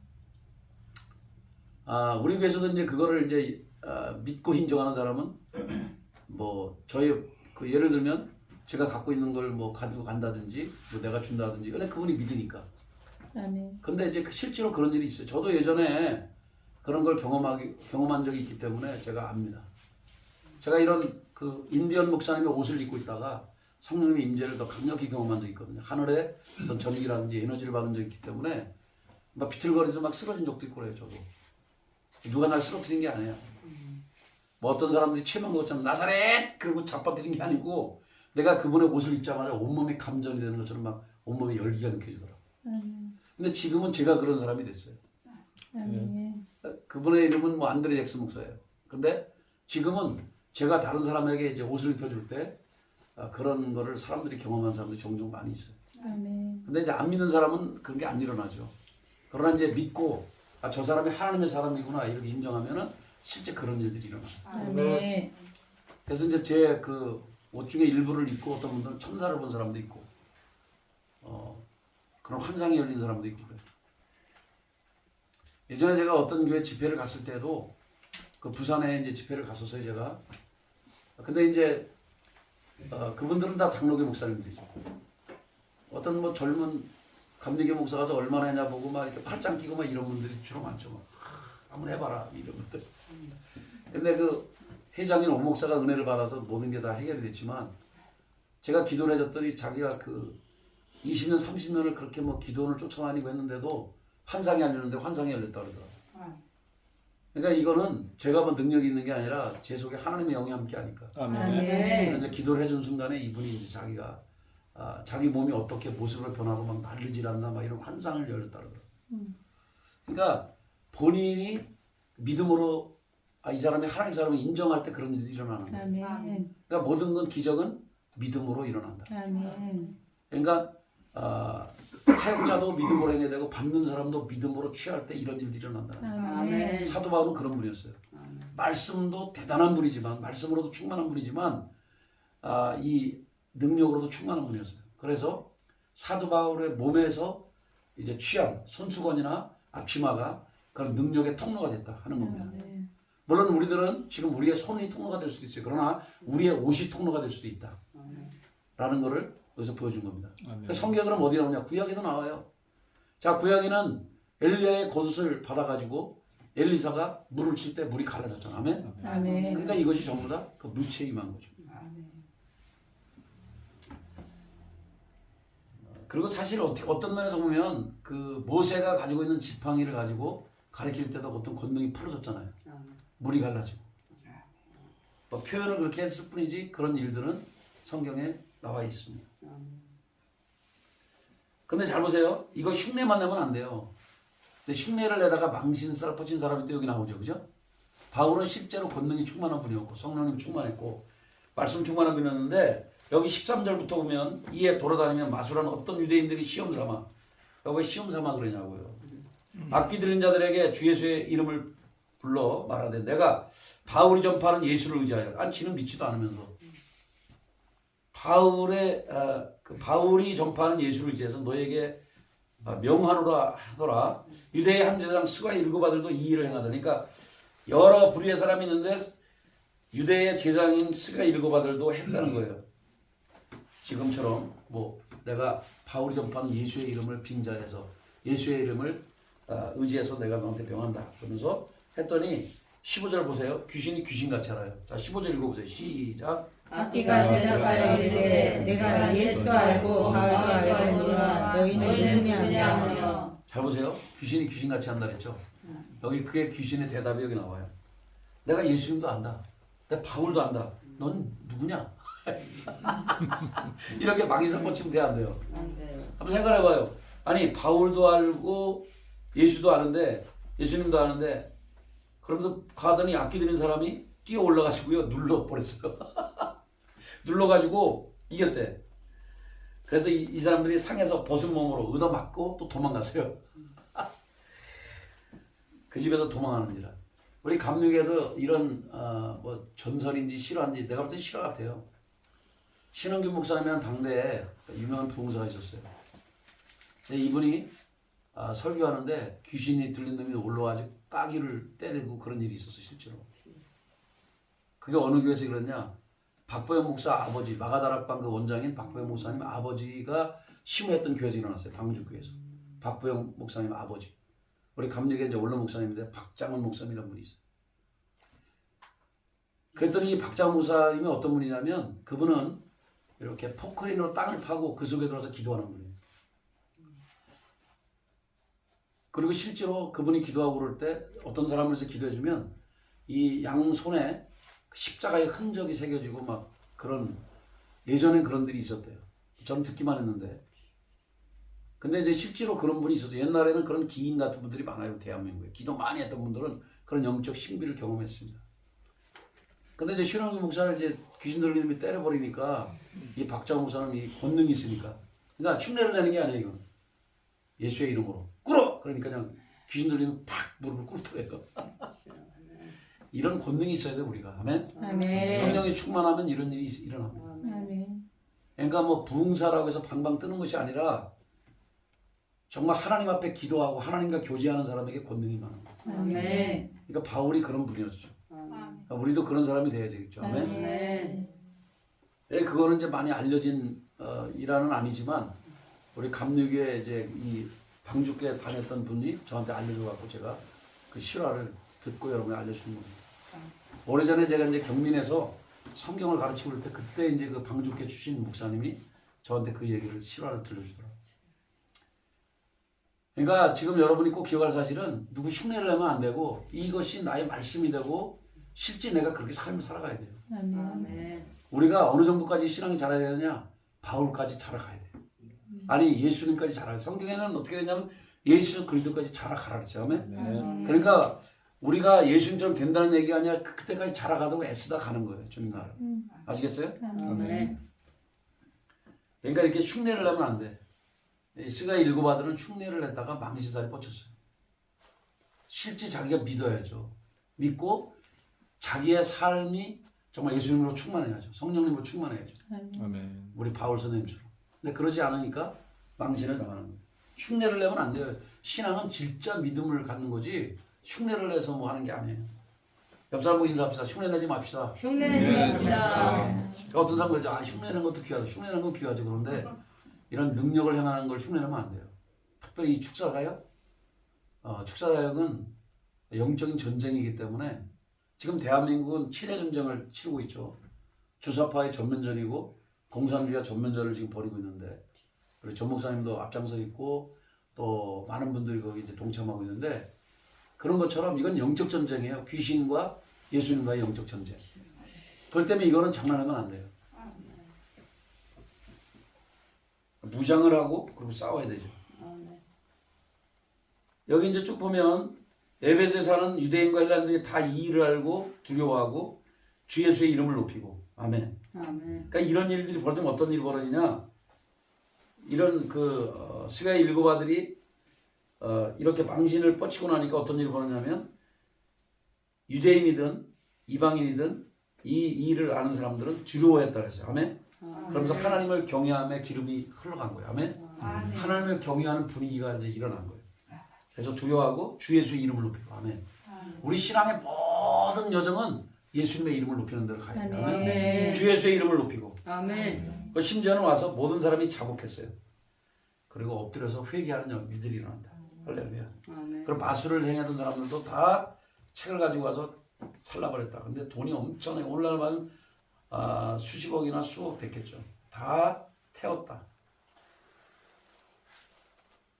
우리 교회에서도 이제 그거를 이제 믿고 인정하는 사람은 뭐 저희 그 예를 들면 제가 갖고 있는 걸 뭐 가지고 간다든지 뭐 내가 준다든지 근데 그분이 믿으니까. 아멘. 근데 이제 실제로 그런 일이 있어요. 저도 예전에 그런 걸 경험한 적이 있기 때문에 제가 압니다. 제가 이런 그 인디언 목사님의 옷을 입고 있다가 성령님의 임재를 더 강력히 경험한 적이 있거든요. 하늘에 어떤 전기라든지 에너지를 받은 적이 있기 때문에 막 비틀거리면서 막 쓰러진 적도 있고 그래요. 저도. 누가 날 쓰러뜨린 게 아니에요. 뭐 어떤 사람들이 체면 것처럼 나사렛! 그러고 잡아뜨린 게 아니고 내가 그분의 옷을 입자마자 온몸이 감전이 되는 것처럼 막 온몸에 열기가 느껴지더라고요. 근데 지금은 제가 그런 사람이 됐어요. 아멘. 그분의 이름은 뭐 안드레 잭슨 목사예요. 근데 지금은 제가 다른 사람에게 이제 옷을 입혀줄 때 그런 거를 사람들이 경험한 사람들이 종종 많이 있어요. 아멘. 근데 이제 안 믿는 사람은 그런 게 안 일어나죠. 그러나 이제 믿고 저 사람이 하나님의 사람이구나 이렇게 인정하면은 실제 그런 일들이 일어나요. 아멘. 그래서 이제 제 그 옷 중에 일부를 입고 어떤 분들은 천사를 본 사람도 있고, 그런 환상이 열린 사람도 있고 그래요. 예전에 제가 어떤 교회 집회를 갔을 때도 그 부산에 이제 집회를 갔었어요 제가. 근데 이제 그분들은 다 장로교 목사님들이죠. 어떤 뭐 젊은 감리교 목사가 저 얼마나 했냐 보고 막 이렇게 팔짱 끼고 막 이런 분들이 주로 많죠. 막. 한번 해봐라 이런 것들. 근데 그 회장인 오 목사가 은혜를 받아서 모든 게 다 해결이 됐지만 제가 기도를 해줬더니 자기가 그 20년 30년을 그렇게 뭐 기도원을 쫓아다니고 했는데도 환상이 안 열렸는데 환상이 열렸다 그러더라고요. 그러니까 이거는 제가 뭐 능력이 있는 게 아니라 제 속에 하나님의 영이 함께 하니까. 아멘. 그래서 이제 기도를 해준 순간에 이분이 이제 자기가 자기 몸이 어떻게 모습으로 변하고 막 날르질 않나 막 이런 환상을 열렸다 그러더라고요. 그러니까 본인이 믿음으로 이 사람이 하나님 사람을 인정할 때 그런 일이 일어나는 거예요. 아멘. 그러니까 모든 건 기적은 믿음으로 일어난다. 아멘. 그러니까 사역자도 믿음으로 행해야 되고 받는 사람도 믿음으로 취할 때 이런 일들이 일어난다. 아멘. 사도 바울은 그런 분이었어요. 말씀도 대단한 분이지만 말씀으로도 충만한 분이지만 이 능력으로도 충만한 분이었어요. 그래서 사도 바울의 몸에서 이제 취한 손수건이나 앞치마가 그런 능력의 통로가 됐다 하는 겁니다. 아멘. 물론 우리들은 지금 우리의 손이 통로가 될 수도 있어요. 그러나 우리의 옷이 통로가 될 수도 있다. 라는 것을 여기서 보여준 겁니다. 그러니까 성경에 그럼 어디 나오냐? 구약에도 나와요. 자, 구약에는 엘리야의 겉옷을 받아가지고 엘리사가 물을 칠 때 물이 갈라졌잖아. 아멘? 아멘. 그러니까 이것이 전부 다 그 물체에 임한 거죠. 그리고 사실 어떤 면에서 보면 그 모세가 가지고 있는 지팡이를 가지고 가리킬 때도 어떤 권능이 풀어졌잖아요. 물이 갈라지고. 뭐 표현을 그렇게 했을 뿐이지 그런 일들은 성경에 나와 있습니다. 근데 잘 보세요. 이거 흉내만 내면 안 돼요. 근데 흉내를 내다가 망신 썰퍼진 사람이 또 여기 나오죠. 그죠? 바울은 실제로 권능이 충만한 분이었고 성령님 충만했고 말씀 충만한 분이었는데 여기 13절부터 보면 이에 돌아다니면 마술하는 어떤 유대인들이 시험 삼아. 왜 시험 삼아 그러냐고요. 악기 들린 자들에게 주 예수의 이름을 불러 말하되 내가 바울이 전파하는 예수를 의지하여. 아니 지는 믿지도 않으면서 바울이 전파하는 예수를 의지해서 너에게 명하노라 하더라. 유대의 한 제사장 스가 일곱 아들도 이 일을 행하더니. 그러니까 여러 부류의 사람이 있는데 유대의 제사장인 스가 일곱 아들도 했다는 거예요. 지금처럼 뭐 내가 바울이 전파하는 예수의 이름을 빙자해서 예수의 이름을 의지해서 내가 너한테 병한다 그러면서 했더니 15절 보세요. 귀신이 귀신같이 알아요. 자 15절 읽어보세요. 시작. 악기가 대답하여 이르되 내가 예수도 알고 바울도 알거니와 너희는 누구냐 하며. 잘 보세요. 귀신이 귀신같이 한다 그랬죠. 여기 그게 귀신의 대답이 여기 나와요. 내가 예수님도 안다. 내가 바울도 안다. 넌 누구냐? 이렇게 막이상 뻗치면 돼 안 돼요? 한번 생각해봐요. 아니 바울도 알고 예수도 아는데 예수님도 아는데 그러면서 가더니 악기 들린 사람이 뛰어 올라가지고요 눌러버렸어요. 눌러가지고 이겼대. 그래서 이 사람들이 상에서 벗은 몸으로 얻어맞고 또 도망갔어요. 그 집에서 도망하는지라. 우리 감리교에도 이런 뭐 전설인지 실화인지 내가 볼 때 실화 같아요. 신원균 목사님이라는 당대에 유명한 부흥사가 있었어요. 근데 이분이 설교하는데 귀신이 들린 놈이 올라와가지고 따귀를 때리고 그런 일이 있었어요. 실제로. 그게 어느 교회에서 그랬냐? 박보영 목사 아버지, 마가다락방 그 원장인 박보영 목사님 아버지가 심우했던 교회에서 일어났어요. 방주교회에서. 박보영 목사님 아버지. 우리 감리교회 이제 원로 목사님인데 박장원 목사님이라는 분이 있어요. 그랬더니 이 박장원 목사님이 어떤 분이냐면 그분은 이렇게 포크레인으로 땅을 파고 그 속에 들어가서 기도하는 분이에요. 그리고 실제로 그분이 기도하고 그럴 때 어떤 사람을 해서 기도해주면 이 양손에 십자가의 흔적이 새겨지고 막 그런 예전엔 그런 일이 있었대요. 저는 듣기만 했는데. 근데 이제 실제로 그런 분이 있었죠. 옛날에는 그런 기인 같은 분들이 많아요. 대한민국에. 기도 많이 했던 분들은 그런 영적 신비를 경험했습니다. 근데 이제 신원규 목사를 이제 귀신 들리는 놈이 때려버리니까 이 박장원 목사는 이 권능이 있으니까. 그러니까 흉내를 내는 게 아니에요. 이건. 예수의 이름으로. 꿇어! 그러니까 그냥 귀신 들리면 팍 무릎을 꿇더래요. 이런 권능이 있어야 돼 우리가. 아멘. 아멘. 성령이 충만하면 이런 일이 일어납니다. 아멘. 그러니까 뭐 부흥사라고 해서 방방 뜨는 것이 아니라 정말 하나님 앞에 기도하고 하나님과 교제하는 사람에게 권능이 많은 거예요. 아멘. 그러니까 바울이 그런 분이었죠. 그러니까 우리도 그런 사람이 돼야 되겠죠. 아멘. 아멘. 예, 그거는 이제 많이 알려진 일화는 아니지만 우리 감리교회 이제 이 방주교회 다녔던 분이 저한테 알려줘갖고 제가 그 실화를 듣고 여러분이 알려주는 겁니다. 오래전에 제가 이제 경민에서 성경을 가르치고 그럴 때 그때 이제 그 방주교회 출신 목사님이 저한테 그 얘기를 실화를 들려주더라고요. 그러니까 지금 여러분이 꼭 기억할 사실은 누구 흉내를 내면 안 되고 이것이 나의 말씀이 되고 실제 내가 그렇게 삶을 살아가야 돼요. 아멘. 우리가 어느 정도까지 신앙이 자라야 되느냐? 바울까지 자라가야 돼요. 아니 예수님까지 자라요. 성경에는 어떻게 되냐면 예수 그리스도까지 자라가라 그랬죠. 아멘. 그러니까 우리가 예수님처럼 된다는 얘기가 아니라 그때까지 자라가도록 애쓰다 가는 거예요. 주님 나라. 아시겠어요? 아멘. 그러니까 이렇게 흉내를 내면 안 돼. 스가의 일곱 아들은 흉내를 냈다가 망신살이 뻗쳤어요. 실제 자기가 믿어야죠. 믿고 자기의 삶이 정말 예수님으로 충만해야죠. 성령님으로 충만해야죠. 아멘. 우리 바울 선생님처럼. 근데 그러지 않으니까 망신을 당하는 거예요. 흉내를 내면 안 돼요. 신앙은 진짜 믿음을 갖는 거지 흉내를 내서 뭐 하는 게 아니에요. 옆 사람하고 인사합시다. 흉내 내지 맙시다. 흉내내지 맙시다. 어떤 사람 그러죠. 아, 흉내내는 것도 귀하다. 흉내내는 건 귀하죠. 그런데 이런 능력을 행하는 걸 흉내내면 안 돼요. 특별히 이 축사가요. 축사사역은 영적인 전쟁이기 때문에 지금 대한민국은 체제 전쟁을 치르고 있죠. 주사파의 전면전이고 공산주의가 전면전을 지금 벌이고 있는데 그리고 전 목사님도 앞장서 있고 또 많은 분들이 거기 이제 동참하고 있는데 그런 것처럼 이건 영적 전쟁이에요. 귀신과 예수님과의 영적 전쟁. 그렇기 때문에 이거는 장난하면 안 돼요. 무장을 하고 그리고 싸워야 되죠. 여기 이제 쭉 보면 에베소에 사는 유대인과 헬라인들이 다 이 일을 알고 두려워하고 주 예수의 이름을 높이고 아멘. 그러니까 이런 일들이 벌어지면 어떤 일이 벌어지냐? 이런 스가의 일곱 아들이 이렇게 망신을 뻗치고 나니까 어떤 일이 벌어지냐면 유대인이든 이방인이든 이 일을 아는 사람들은 두려워했다 그랬어요. 아멘. 그러면서 하나님을 경외함의 기름이 흘러간 거예요. 아멘. 하나님을 경외하는 분위기가 이제 일어난 거예요. 그래서 두려워하고 주 예수의 이름을 높이고 아멘. 우리 신앙의 모든 여정은 예수님의 이름을 높이는 데로 가야 돼요. 아멘. 주 예수의 이름을 높이고. 아멘. 심지어는 와서 모든 사람이 자복했어요. 그리고 엎드려서 회개하는 일들이 일어난다. 할렐루야. 아멘. 그럼 마술을 행하던 사람들도 다 책을 가지고 와서 살라버렸다. 근데 돈이 엄청나게 오늘날만 수십억이나 수억 됐겠죠. 다 태웠다.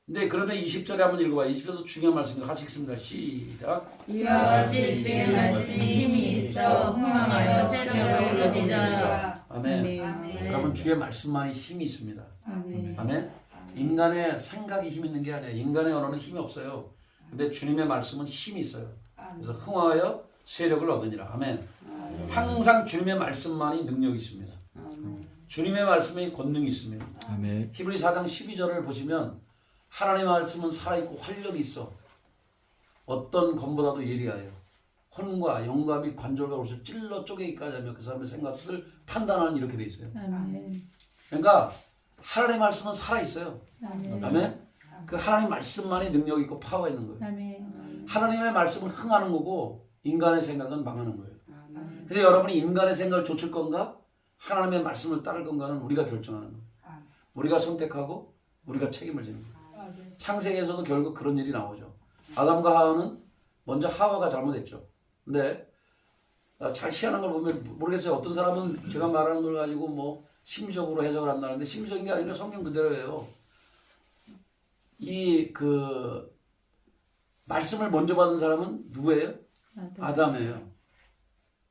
근데 그러면 20절에 한번 읽어봐. 20절도 중요한 말씀입니다. 같이 읽습니다. 시작. 이와 같이 주의 말씀이 힘이 있어 흥황하여 세상을 이루리라. 아멘. 아멘. 여러분 주의 말씀만이 힘이 있습니다. 아멘. 아멘. 인간의 생각이 힘 있는 게 아니에요. 인간의 언어는 힘이 없어요. 근데 주님의 말씀은 힘이 있어요. 그래서 흥하여 세력을 얻으니라. 아멘. 항상 주님의 말씀만이 능력이 있습니다. 주님의 말씀에 권능이 있습니다. 아멘. 히브리 4장 12절을 보시면 하나님의 말씀은 살아있고 활력이 있어 어떤 검보다도 예리하여 혼과 영과 및 관절과 옷을 찔러 쪼개기까지 하며 그 사람의 생각 뜻을 판단하는 이렇게 돼 있어요. 아멘. 그러니까 하나님의 말씀은 살아있어요. 아멘. 아멘. 그 하나님 말씀만이 능력이 있고 파워가 있는 거예요. 아멘. 하나님의 말씀은 흥하는 거고 인간의 생각은 망하는 거예요. 그래서 여러분이 인간의 생각을 좇을 건가? 하나님의 말씀을 따를 건가는 우리가 결정하는 거예요. 우리가 선택하고 우리가 책임을 지는 거예요. 창세기에서도 결국 그런 일이 나오죠. 아담과 하와는 먼저 하와가 잘못했죠. 근데 잘 시하는 걸 보면 모르겠어요. 어떤 사람은 제가 말하는 걸 가지고 뭐 심리적으로 해석을 한다는데 심리적인 게 아니라 성경 그대로예요. 이 그 말씀을 먼저 받은 사람은 누구예요? 아담이에요.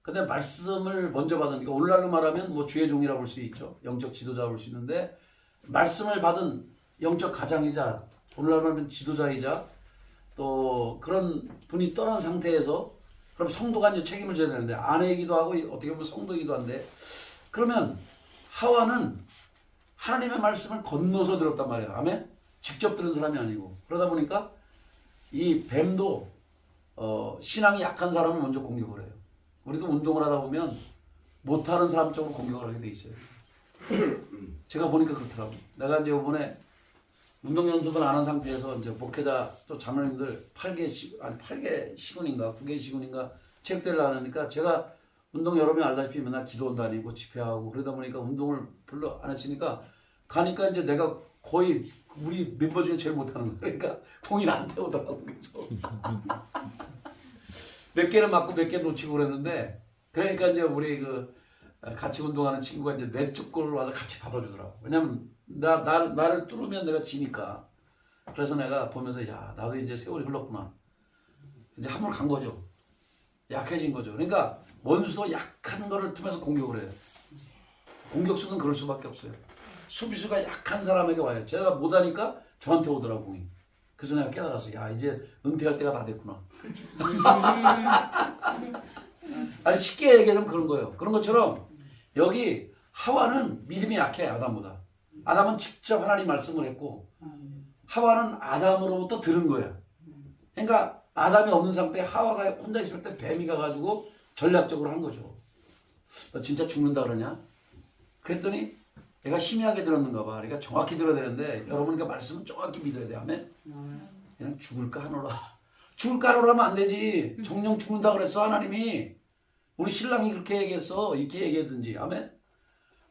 근데 말씀을 먼저 받으니까 오늘날로 말하면 뭐 주의 종이라고 볼 수 있죠. 영적 지도자라고 볼 수 있는데 말씀을 받은 영적 가장이자 오늘날로 말하면 지도자이자 또 그런 분이 떠난 상태에서 그럼 성도가 이제 책임을 져야 되는데 아내이기도 하고 어떻게 보면 성도이기도 한데 그러면 하와는 하나님의 말씀을 건너서 들었단 말이에요. 아멘? 직접 들은 사람이 아니고 그러다 보니까 이 뱀도 신앙이 약한 사람을 먼저 공격을 해요. 우리도 운동을 하다 보면 못하는 사람 쪽으로 공격을 하게 돼 있어요. 제가 보니까 그렇더라고요. 내가 이제 이번에 운동 연습을 안 한 상태에서 이제 목회자 또 장로님들 8개 시군인가 9개 시군인가 체육대회를 하니까 제가 운동 여러분이 알다시피 맨날 기도원 다니고 집회하고 그러다 보니까 운동을 별로 안 했으니까 가니까 이제 내가 거의 우리 멤버 중에 제일 못하는 거야. 그러니까 공이 나한테 오더라고. 그래서 몇 개는 맞고 몇 개는 놓치고 그랬는데 그러니까 이제 우리 그 같이 운동하는 친구가 이제 내 쪽 골을 와서 같이 받아주더라고. 왜냐면 나를 뚫으면 내가 지니까. 그래서 내가 보면서 야 나도 이제 세월이 흘렀구나. 이제 한물 간 거죠. 약해진 거죠. 그러니까 원수도 약한 거를 틈에서 공격을 해요. 공격수는 그럴 수밖에 없어요. 수비수가 약한 사람에게 와요. 제가 못하니까 저한테 오더라고 공이. 그래서 내가 깨달았어. 야 이제 은퇴할 때가 다 됐구나. 아니 쉽게 얘기하면 그런 거예요. 그런 것처럼 여기 하와는 믿음이 약해 아담보다. 아담은 직접 하나님 말씀을 했고 하와는 아담으로부터 들은 거야. 그러니까 아담이 없는 상태에 하와가 혼자 있을 때 뱀이 가가지고 전략적으로 한 거죠. 너 진짜 죽는다 그러냐? 그랬더니 내가 희미하게 들었는가 봐. 그러니까 정확히 들어야 되는데 여러분과 말씀은 정확히 믿어야 돼. 아멘? 그냥 죽을까 하노라. 죽을까 하노라 하면 안 되지. 정령 죽는다 그랬어 하나님이. 우리 신랑이 그렇게 얘기했어. 이렇게 얘기했든지. 아멘?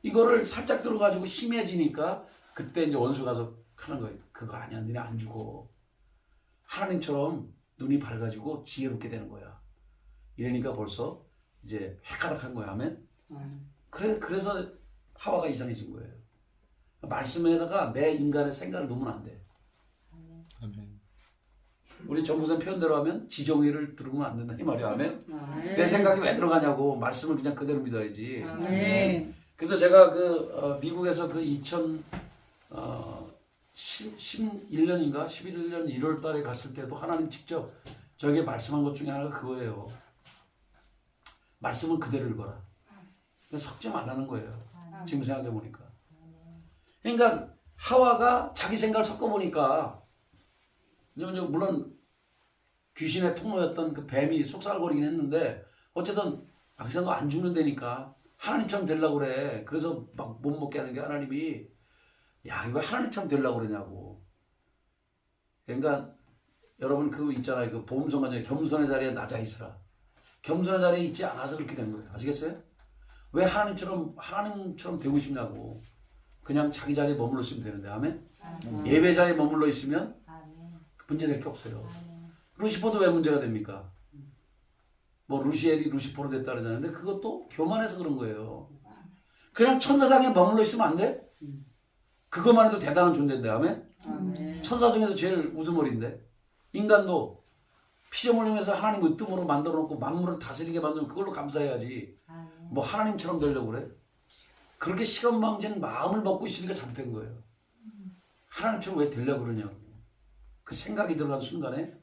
이거를 살짝 들어가지고 심해지니까 그때 이제 원수 가서 하는 거예요. 그거 아니야. 너네 안 죽어. 하나님처럼 눈이 밝아지고 지혜롭게 되는 거야. 이러니까 벌써 이제 헷가닥한 거야. 아멘? 그래서 하와가 이상해진 거예요. 말씀에다가 내 인간의 생각을 넣으면 안 돼. 아멘. 우리 정부선 표현대로 하면 지정의를 들으면 안 된다 이 말이야. 아멘? 내 생각이 왜 들어가냐고. 말씀을 그냥 그대로 믿어야지. 아멘. 그래서 제가 미국에서 11년인가 11년 1월 달에 갔을 때도 하나님 직접 저에게 말씀한 것 중에 하나가 그거예요. 말씀은 그대로 읽어라. 섞지 말라는 거예요. 지금 생각해 보니까. 그러니까 하와가 자기 생각을 섞어 보니까 물론 귀신의 통로였던 그 뱀이 속살거리긴 했는데 어쨌든 그 생각 안 죽는다니까 하나님처럼 되려고 그래. 그래서 막 못 먹게 하는 게 하나님이 야 이거 하나님처럼 되려고 그러냐고. 그러니까 여러분 그거 있잖아요. 그 보험성가 중에 겸손의 자리에 낮아 있으라. 겸손의 자리에 있지 않아서 그렇게 된 거예요. 아시겠어요? 왜 하나님처럼 되고 싶냐고. 그냥 자기 자리에 머물러 있으면 되는데. 아멘? 예배자에 머물러 있으면 문제될 게 없어요. 루시퍼도 왜 문제가 됩니까? 뭐 루시엘이 루시퍼로 됐다 그러잖아요. 근데 그것도 교만해서 그런 거예요. 그냥 천사장에 머물러 있으면 안 돼? 그것만 해도 대단한 존재인데. 아멘? 천사 중에서 제일 우두머리인데. 인간도 피조 흘리면서 하나님 으뜸으로 만들어 놓고 만물을 다스리게 만들면 그걸로 감사해야지. 뭐 하나님처럼 되려고 그래? 그렇게 시건방진 마음을 먹고 있으니까 잘못된 거예요. 하나님처럼 왜 되려고 그러냐고. 그 생각이 들어간 순간에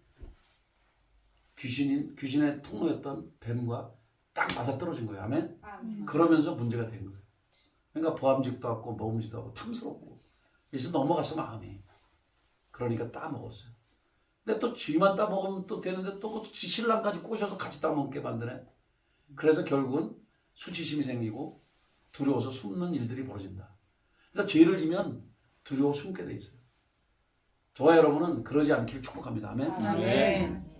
귀신의 통로였던 뱀과 딱 맞아떨어진 거예요. 아멘? 그러면서 문제가 된 거예요. 그러니까 보암직도 하고 먹음직도 하고 탐스럽고 그래서 넘어갔어 마음이. 그러니까 따먹었어요. 근데 또 쥐만 따먹으면 또 되는데 또 신랑까지 꼬셔서 같이 따먹게 만드네. 그래서 결국은 수치심이 생기고 두려워서 숨는 일들이 벌어진다. 그래서 죄를 지면 두려워 숨게 돼 있어요. 저와 여러분은 그러지 않기를 축복합니다. 아멘? 아멘.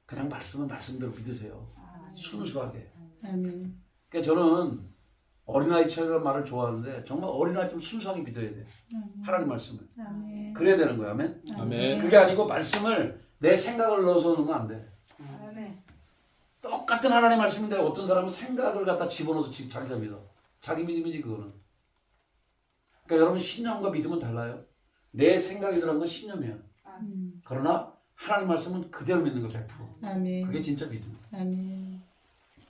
그냥 말씀은 말씀대로 믿으세요. 순수하게. 아멘. 그러니까 저는 어린아이처럼 말을 좋아하는데 정말 어린아이처럼 순수하게 믿어야 돼. 하나님 말씀을. 아멘. 그래야 되는 거야. 아멘. 아멘. 그게 아니고 말씀을 내 생각을 넣어서 넣으면 안 돼. 아멘. 똑같은 하나님 말씀인데 어떤 사람은 생각을 갖다 집어넣어서 자기가 믿어. 자기 믿음이지 그거는. 그러니까 여러분 신념과 믿음은 달라요. 내 생각이 들어간 건 신념이야. 그러나 하나님 말씀은 그대로 믿는 거 100%. 아멘. 그게 진짜 믿음. 아멘.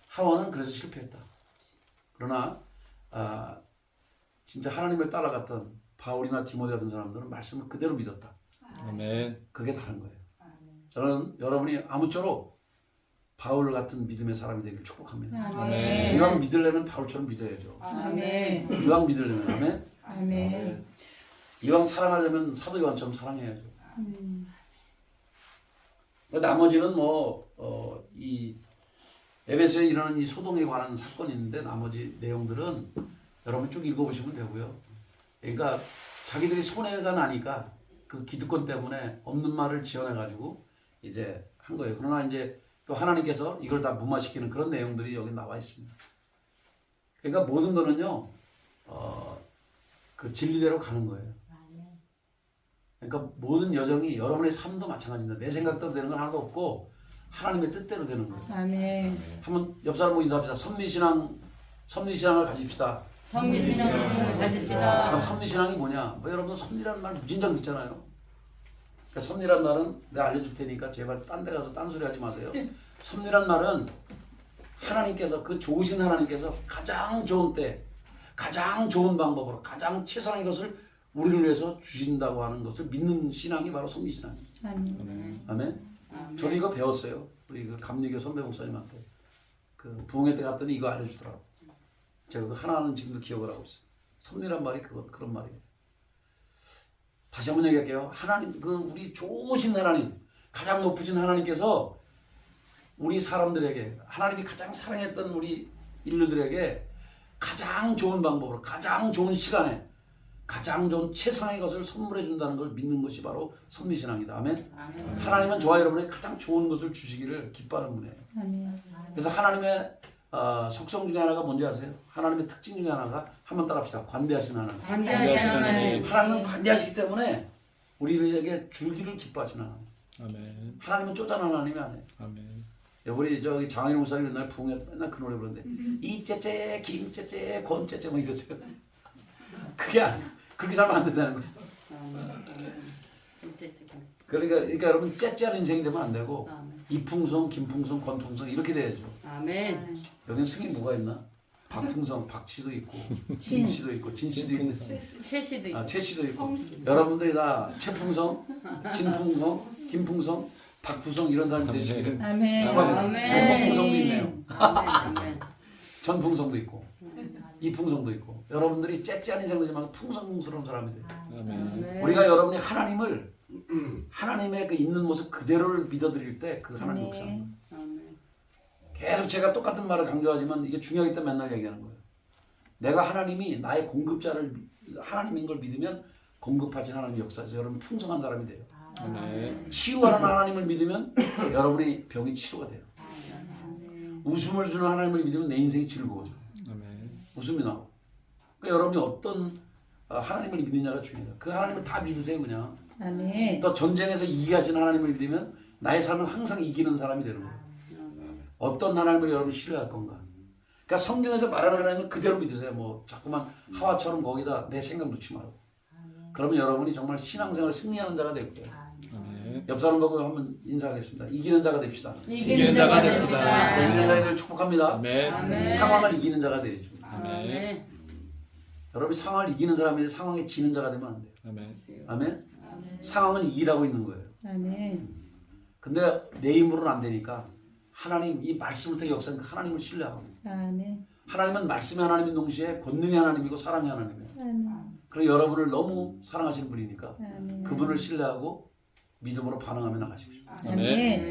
하와는 그래서 실패했다. 그러나 진짜 하나님을 따라갔던 바울이나 디모데 같은 사람들은 말씀을 그대로 믿었다. 아멘. 그게 다른 거예요. 저는 여러분이 아무쪼록 바울 같은 믿음의 사람이 되길 축복합니다. 아멘. 이왕 믿으려면 바울처럼 믿어야죠. 아멘. 이왕 믿으려면 아멘. 아멘. 이왕 사랑하려면 사도 요한처럼 사랑해야죠. 나머지는 이 에베소에 일어난 이 소동에 관한 사건이 있는데 나머지 내용들은 여러분 쭉 읽어보시면 되고요. 그러니까 자기들이 손해가 나니까 그 기득권 때문에 없는 말을 지어내가지고 이제 한 거예요. 그러나 이제 또 하나님께서 이걸 다 무마시키는 그런 내용들이 여기 나와 있습니다. 그러니까 모든 거는요, 그 진리대로 가는 거예요. 그러니까 모든 여정이 여러분의 삶도 마찬가지입니다. 내 생각대로 되는 건 하나도 없고 하나님의 뜻대로 되는 거예요. 아멘. 한번 옆 사람 보고 인사합시다. 섭리신앙을 가집시다. 성리신앙을 가집시다. 그럼 섭리신앙이 뭐냐? 여러분 섭리라는 말 무진장 듣잖아요. 그러니까 섭리란 말은 내가 알려줄 테니까 제발 딴 데 가서 딴 소리 하지 마세요. 섭리란 말은 하나님께서 그 좋으신 하나님께서 가장 좋은 때 가장 좋은 방법으로 가장 최상의 것을 우리를 위해서 주신다고 하는 것을 믿는 신앙이 바로 섭리신앙이에요. 아멘. 아멘. 저도 이거 배웠어요. 우리 그 감리교 선배 목사님한테 그 부흥회 때 갔더니 이거 알려주더라고. 제가 그 하나는 지금도 기억을 하고 있어요. 섭리란 말이 그런 말이에요. 다시 한번 얘기할게요. 하나님, 그 우리 좋으신 하나님, 가장 높으신 하나님께서 우리 사람들에게 하나님이 가장 사랑했던 우리 인류들에게 가장 좋은 방법으로 가장 좋은 시간에 가장 좋은 최상의 것을 선물해 준다는 걸 믿는 것이 바로 섭리신앙이다. 아멘. 하나님은 저와 여러분에게 가장 좋은 것을 주시기를 기뻐하는 분이에요. 아멘. 그래서 하나님의 속성 중에 하나가 뭔지 아세요? 하나님의 특징 중에 하나가 한번 따라합시다. 관대하신 하나님. 관대하신 하나님. 하나님은 관대하시기 때문에 우리에게 주기를 기뻐하시는 하나님. 아멘. 하나님은 쪼잔한 하나님이 아니에요. 아멘. 우리 저기 장인호 목사님 맨날 부흥회 맨날 그 노래 부르는데 이째째 김째째 권째째 뭐 이러죠. 그게 아니에요. 그렇게 살면 안 된다는 거예요. 그러니까 여러분 째째한 인생이 되면 안 되고 이풍성, 김풍성, 권풍성 이렇게 돼야죠. 아멘. 여기는 승이 뭐가 있나? 박풍성, 박씨도 있고 김씨도 있고 진씨도 있고 최씨도 있고. 최씨도 있고 여러분들이 다 최풍성, 진풍성, 김풍성, 박풍성 이런 사람이 되시기를 아멘. 축복합니다. 아멘. 권풍성도 있네요. 아멘. 전풍성도 있고 이풍성도 있고 여러분들이 째째한 인생 되지 말고 풍성스러운 사람이 돼요. 아멘. 우리가 여러분이 하나님의 그 있는 모습 그대로를 믿어드릴 때 그 하나님 역사는 거예요. 계속 제가 똑같은 말을 강조하지만 이게 중요하기 때문에 맨날 얘기하는 거예요. 내가 하나님이 나의 공급자를 하나님인 걸 믿으면 공급하신 하나님 역사에서 여러분 풍성한 사람이 돼요. 아멘. 치유하는 하나님을 믿으면 여러분의 병이 치료가 돼요. 웃음을 주는 하나님을 믿으면 내 인생이 즐거워져. 아멘. 웃음이 나고. 그러니까 여러분이 어떤 하나님을 믿느냐가 중요해요. 그 하나님을 다 믿으세요 그냥. 아멘. 또 전쟁에서 이기하신 하나님을 믿으면 나의 삶은 항상 이기는 사람이 되는 거예요. 어떤 하나님을 여러분 신뢰할 건가? 그러니까 성경에서 말하는 하나님은 그대로 믿으세요. 뭐 자꾸만 하와처럼 거기다 내 생각 넣지 말고. 그러면 여러분이 정말 신앙생활 승리하는 자가 될 거예요. 아멘. 옆 사람 보고 한번 인사하겠습니다. 이기는 자가 됩시다. 이기는 자가 됩시다. 이기는 자들 축복합니다. 아멘. 상황을 이기는 자가 되죠. 아멘. 여러분이 상황을 이기는 사람이 상황에 지는 자가 되면 안 돼요. 아멘. 아멘. 상황은 이기라고 있는 거예요. 아멘. 근데 내 힘으로는 안 되니까 하나님 이 말씀을 통해 역사하는 그 하나님을 신뢰하고 아멘. 하나님은 말씀의 하나님인 동시에 권능의 하나님이고 사랑의 하나님이에요. 아멘. 그리고 여러분을 너무 사랑하시는 분이니까 아멘. 그분을 신뢰하고 믿음으로 반응하며 나가십시오. 아멘.